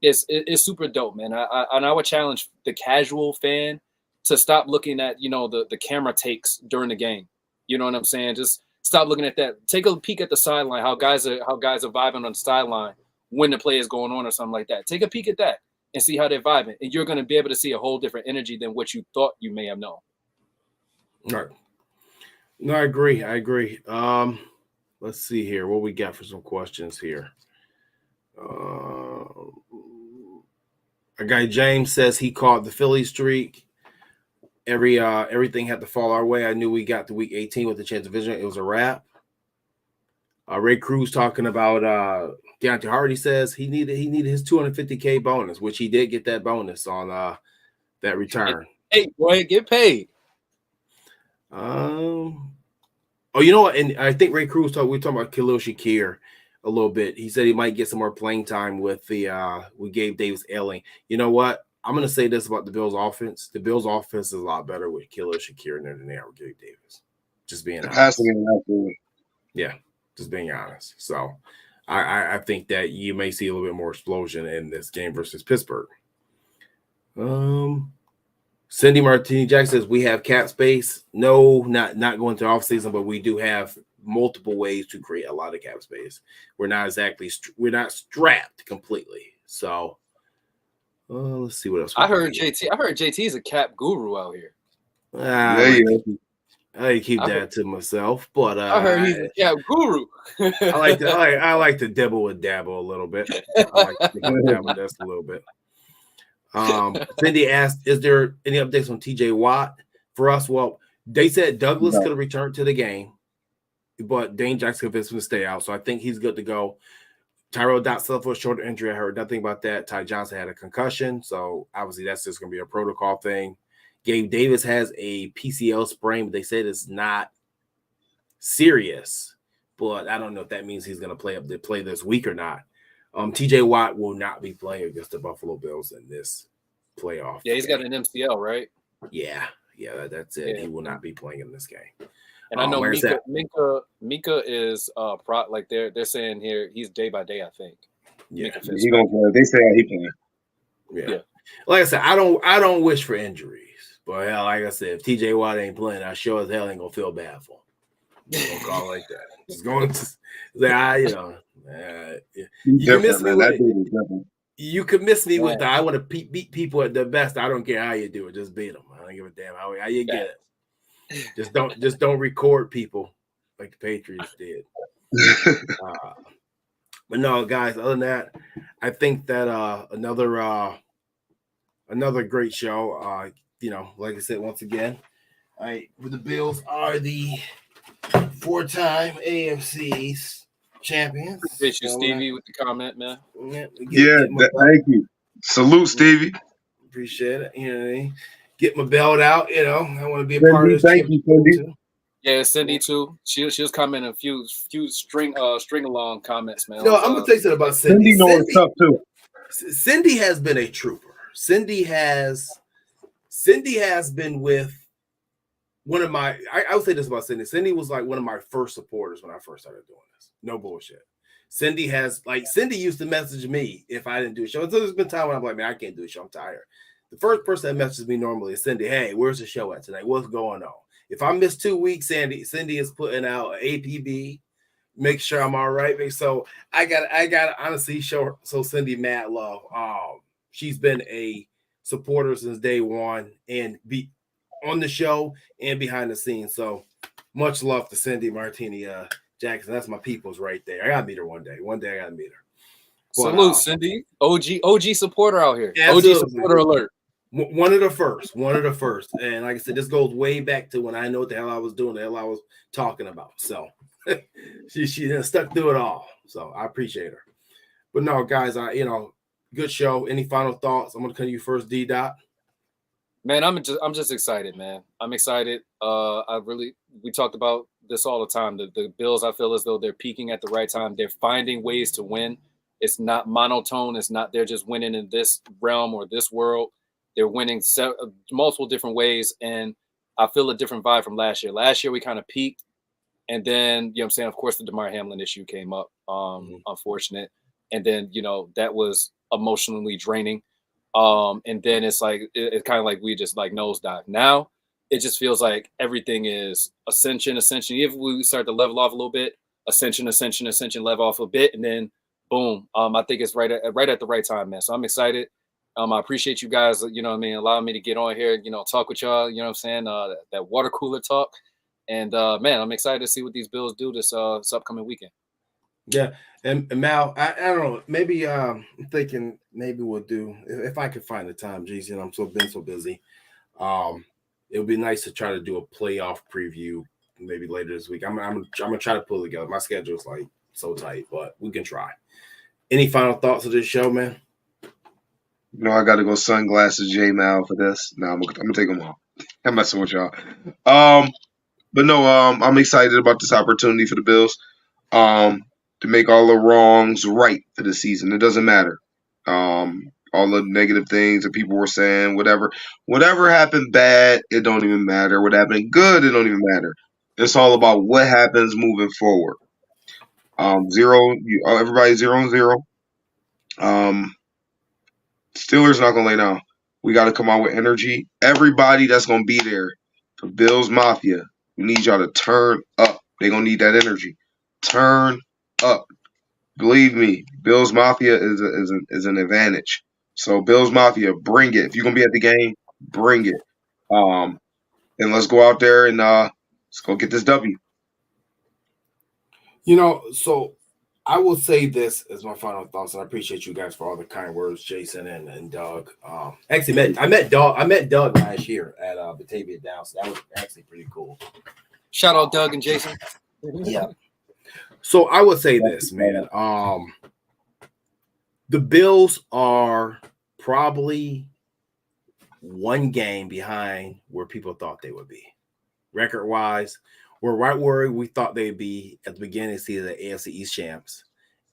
It's super dope, man. I would challenge the casual fan to stop looking at, the camera takes during the game. You know what I'm saying? Just Stop looking at that. Take a peek at the sideline. How guys are vibing on the sideline when the play is going on or something like that. Take a peek at that and see how they're vibing, and you're going to be able to see a whole different energy than what you thought you may have known. Right. No, I agree. Let's see here what we got for some questions here. A guy James says he caught the Philly streak. Everything had to fall our way. I knew we got to week 18 with the chance of vision. It was a wrap. Ray Cruz talking about Deontay Harty says he needed his $250K bonus, which he did get that bonus on that return. Hey, boy, get paid. Oh, you know what? And I think Ray Cruz we're talking about Khalil Shakir a little bit. He said he might get some more playing time with Gabe Davis ailing. You know what? I'm going to say this about the Bills' offense. The Bills' offense is a lot better with Khalil Shakir than they are with Gabe Davis. Just being honest. Yeah, just being honest. So I think that you may see a little bit more explosion in this game versus Pittsburgh. Cindy Martini Jack says we have cap space. No, not going to off season, but we do have multiple ways to create a lot of cap space. We're not strapped completely. So let's see what else. I heard JT is a cap guru out here. I keep that to myself, but I heard he's a cap guru. I like to dabble a little bit. I like to dabble just a little bit. Cindy asked, is there any updates on TJ Watt for us? Well, they said Douglas could have returned to the game, but Dane Jackson convinced him to stay out. So I think he's good to go. Tyrell Dot suffered a shoulder injury. I heard nothing about that. Ty Johnson had a concussion. So obviously that's just going to be a protocol thing. Gabe Davis has a PCL sprain, but they said it's not serious. But I don't know if that means he's going to play this week or not. TJ Watt will not be playing against the Buffalo Bills in this playoff. Yeah, he's got an MCL, right? Yeah, that's it. Yeah. He will not be playing in this game. And I know Mika is like they're saying here he's day by day. I think. Yeah, he gonna play. They say he playing. Yeah. Like I said, I don't wish for injuries, but hell, like I said, if TJ Watt ain't playing, I sure as hell ain't gonna feel bad for him. Don't call like that. Just going to say, you can miss me with it. You can miss me with that. I want to beat people at their best. I don't care how you do it. Just beat them. I don't give a damn how you get it. Just don't record people like the Patriots did. But no, guys. Other than that, I think that another great show. Like I said once again, the Bills are the 4-time AFC East champions. Appreciate you, Stevie, with the comment, man. Thank you. Salute, Stevie. Appreciate it. You know what I mean? Get my belt out. I want to be a part of this. Thank you, Cindy. Yeah, Cindy too. She was commenting a few string along comments, man. No, I'm gonna tell you something about Cindy. Cindy knows stuff too. Cindy has been a trooper. Cindy has been with one of my. I would say this about Cindy. Cindy was like one of my first supporters when I first started doing this. No bullshit. Cindy used to message me if I didn't do a show. So there's been time when I'm like, man, I can't do a show. I'm tired. The first person that messages me normally is Cindy. Hey, where's the show at tonight? What's going on? If I miss 2 weeks, Cindy is putting out an APB. Make sure I'm all right. So I got honestly show Cindy mad love. She's been a supporter since day one and be on the show and behind the scenes. So much love to Cindy Martini Jackson. That's my people's right there. I gotta meet her one day. One day I gotta meet her. But, salute, Cindy. OG supporter out here. Absolutely. OG supporter alert. One of the first. And like I said, this goes way back to when I know what the hell I was doing, the hell I was talking about. So she stuck through it all. So I appreciate her. But no, guys, good show. Any final thoughts? I'm gonna come to you first, D Dot. Man, I'm just excited, man. I'm excited. We talked about this all the time. The Bills, I feel as though they're peaking at the right time. They're finding ways to win. It's not monotone. It's not they're just winning in this realm or this world. They're winning multiple different ways, and I feel a different vibe from last year. Last year, we kind of peaked, and then, you know what I'm saying, of course, the DeMar Hamlin issue came up, unfortunate, and then, that was emotionally draining, and then it's like it's kind of like we just like nosedive. Now, it just feels like everything is ascension. If we start to level off a little bit, ascension, level off a bit, and then boom. I think it's right at the right time, man. So I'm excited. I appreciate you guys, allowing me to get on here, talk with y'all, you know what I'm saying? That water cooler talk. And man, I'm excited to see what these Bills do this upcoming weekend. Yeah. And Mal, I don't know, maybe I'm thinking maybe we'll do, if I could find the time, geez, I'm been so busy. It would be nice to try to do a playoff preview maybe later this week. I'm gonna try to pull it together. My schedule is like so tight, but we can try. Any final thoughts of this show, man? I got to go sunglasses J Mal for this. No, I'm gonna take them off. I'm messing with y'all. But no, I'm excited about this opportunity for the Bills. To make all the wrongs right for the season. It doesn't matter. All the negative things that people were saying, whatever happened bad, it don't even matter. What happened good, it don't even matter. It's all about what happens moving forward. Everybody 0-0. Steelers not gonna lay down. We got to come out with energy. Everybody that's gonna be there for Bills Mafia, we need y'all to turn up. They gonna need that energy. Turn up. Believe me, Bills Mafia is an advantage. So Bills Mafia, bring it. If you're gonna be at the game, bring it. And let's go out there and let's go get this W. So I will say this as my final thoughts, and I appreciate you guys for all the kind words, Jason and Doug. Actually, I met Doug last year at Batavia Downs. So that was actually pretty cool. Shout out Doug and Jason. Yeah. So I would say this, man. The Bills are probably one game behind where people thought they would be. Record-wise, we're right where we thought they'd be at the beginning of the season, the AFC East champs.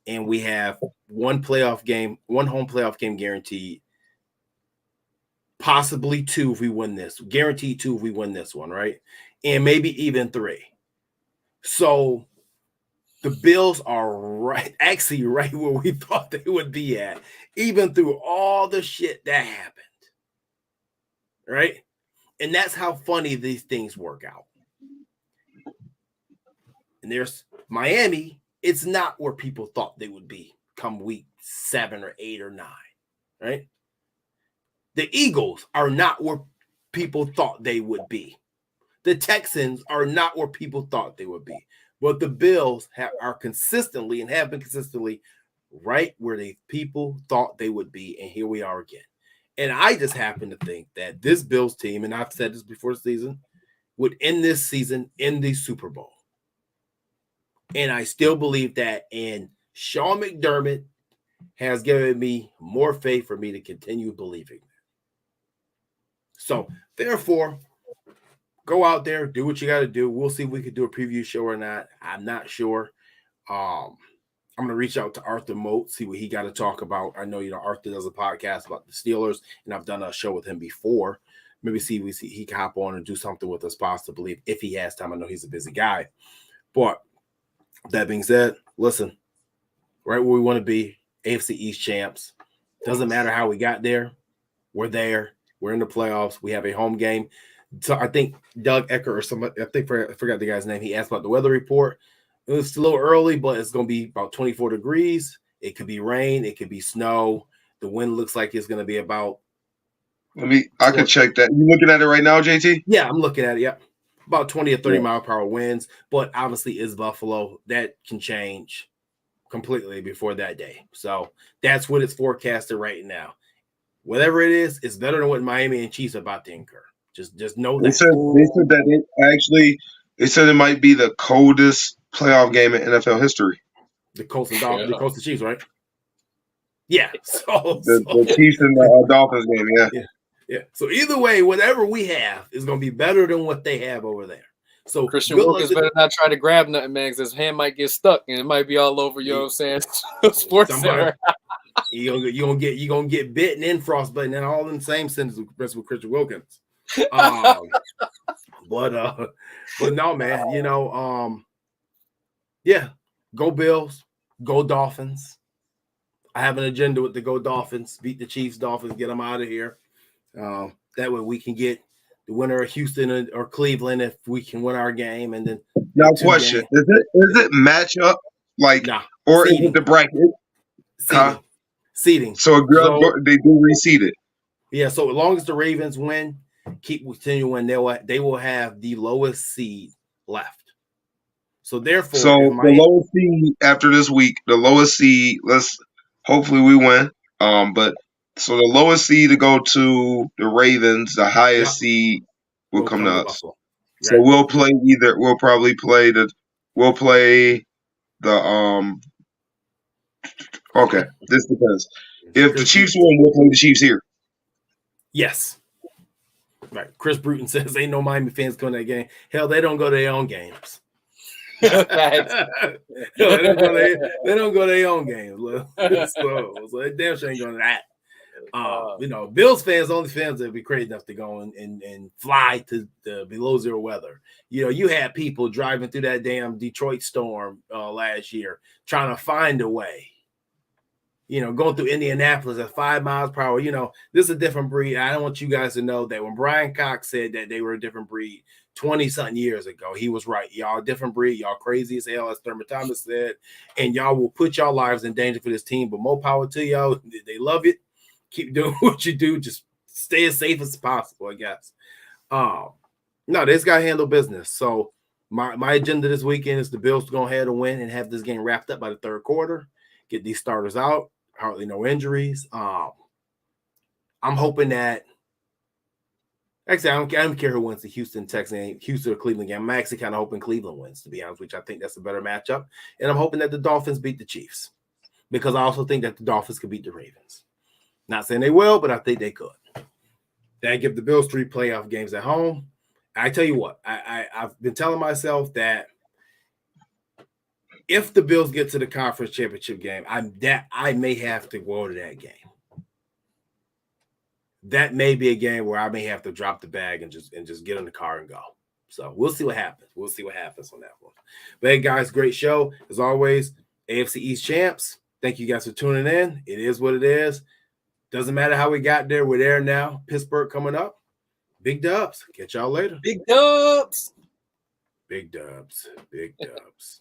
And we have one home playoff game guaranteed, possibly two if we win this. Guaranteed two if we win this one, right? And maybe even three. So the Bills are right where we thought they would be at, even through all the shit that happened. Right? And that's how funny these things work out. And there's Miami, it's not where people thought they would be come week 7 or 8 or 9. Right? The Eagles are not where people thought they would be. The Texans are not where people thought they would be. But the Bills are consistently and have been consistently right where people thought they would be. And here we are again. And I just happen to think that this Bills team, and I've said this before the season, would end this season in the Super Bowl. And I still believe that. And Sean McDermott has given me more faith for me to continue believing. So, therefore, go out there, do what you got to do. We'll see if we could do a preview show or not. I'm not sure. I'm going to reach out to Arthur Moat, see what he got to talk about. I know, Arthur does a podcast about the Steelers, and I've done a show with him before. Maybe see he can hop on and do something with us possibly if he has time. I know he's a busy guy. But that being said, listen, right where we want to be, AFC East champs. Doesn't matter how we got there. We're there. We're in the playoffs. We have a home game. So I think Doug Ecker or somebody, I forgot the guy's name. He asked about the weather report. It was a little early, but it's going to be about 24 degrees. It could be rain. It could be snow. The wind looks like it's going to be about. I could check that. You looking at it right now, JT? Yeah, I'm looking at it. Yeah. About 20 or 30 mile per hour winds, but obviously it's Buffalo. That can change completely before that day. So that's what it's forecasted right now. Whatever it is, it's better than what Miami and Chiefs are about to incur. Just know that. They said it might be the coldest playoff game in NFL history. The Colts and Dolphins, the Colts and Chiefs, right? Yeah. The Chiefs and the Dolphins game, yeah. So either way, whatever we have is going to be better than what they have over there. So Christian Wilkins better not try to grab nothing, man, because his hand might get stuck and it might be all over. You know what I'm saying? Sports Center. You're gonna get bitten in frostbite and all in the same sentence with Christian Wilkins. But no, man. Yeah, go Bills, go Dolphins. I have an agenda with the go Dolphins, beat the Chiefs, Dolphins, get them out of here. That way we can get the winner of Houston or Cleveland if we can win our game, and then Now, question: Is it matchup like, or seeding. is it the bracket? Seeding. So they do reseed it. Yeah. So as long as the Ravens win, continue to win, they will have the lowest seed left. So therefore, the lowest seed after this week, the lowest seed. Hopefully we win. But so the lowest seed to go to the Ravens, the highest seed will come to us. Buffalo. So we'll probably play the. Okay, this depends. If the Chiefs win, we'll play the Chiefs here. Yes. Right. Chris Bruton says ain't no Miami fans going to that game. Hell, they don't go to their own games. They don't go to their own games. So they damn sure ain't going to that. Bills fans, only fans that would be crazy enough to go and fly to the below zero weather. You had people driving through that damn Detroit storm last year trying to find a way. Going through Indianapolis at 5 miles per hour. This is a different breed. I don't want you guys to know that when Brian Cox said that they were a different breed 20-something years ago, he was right. Y'all a different breed. Y'all crazy as hell, as Thurman Thomas said, and y'all will put y'all lives in danger for this team. But more power to y'all. They love it. Keep doing what you do. Just stay as safe as possible, I guess. No, this guy handle business. So my agenda this weekend is the Bills to go ahead and win and have this game wrapped up by the third quarter. Get these starters out. Hardly no injuries. I'm hoping that. Actually, I don't care who wins the Houston or Cleveland game. I'm actually kind of hoping Cleveland wins, to be honest with you. I think that's a better matchup. And I'm hoping that the Dolphins beat the Chiefs, because I also think that the Dolphins could beat the Ravens. Not saying they will, but I think they could. That give the Bills 3 playoff games at home. I tell you what, I've been telling myself that if the Bills get to the conference championship game, I may have to go to that game. That may be a game where I may have to drop the bag and just get in the car and go. So we'll see what happens. We'll see what happens on that one. But hey, guys, great show. As always, AFC East champs. Thank you guys for tuning in. It is what it is. Doesn't matter how we got there. We're there now. Pittsburgh coming up. Big dubs. Catch y'all later. Big dubs. Big dubs. Big dubs.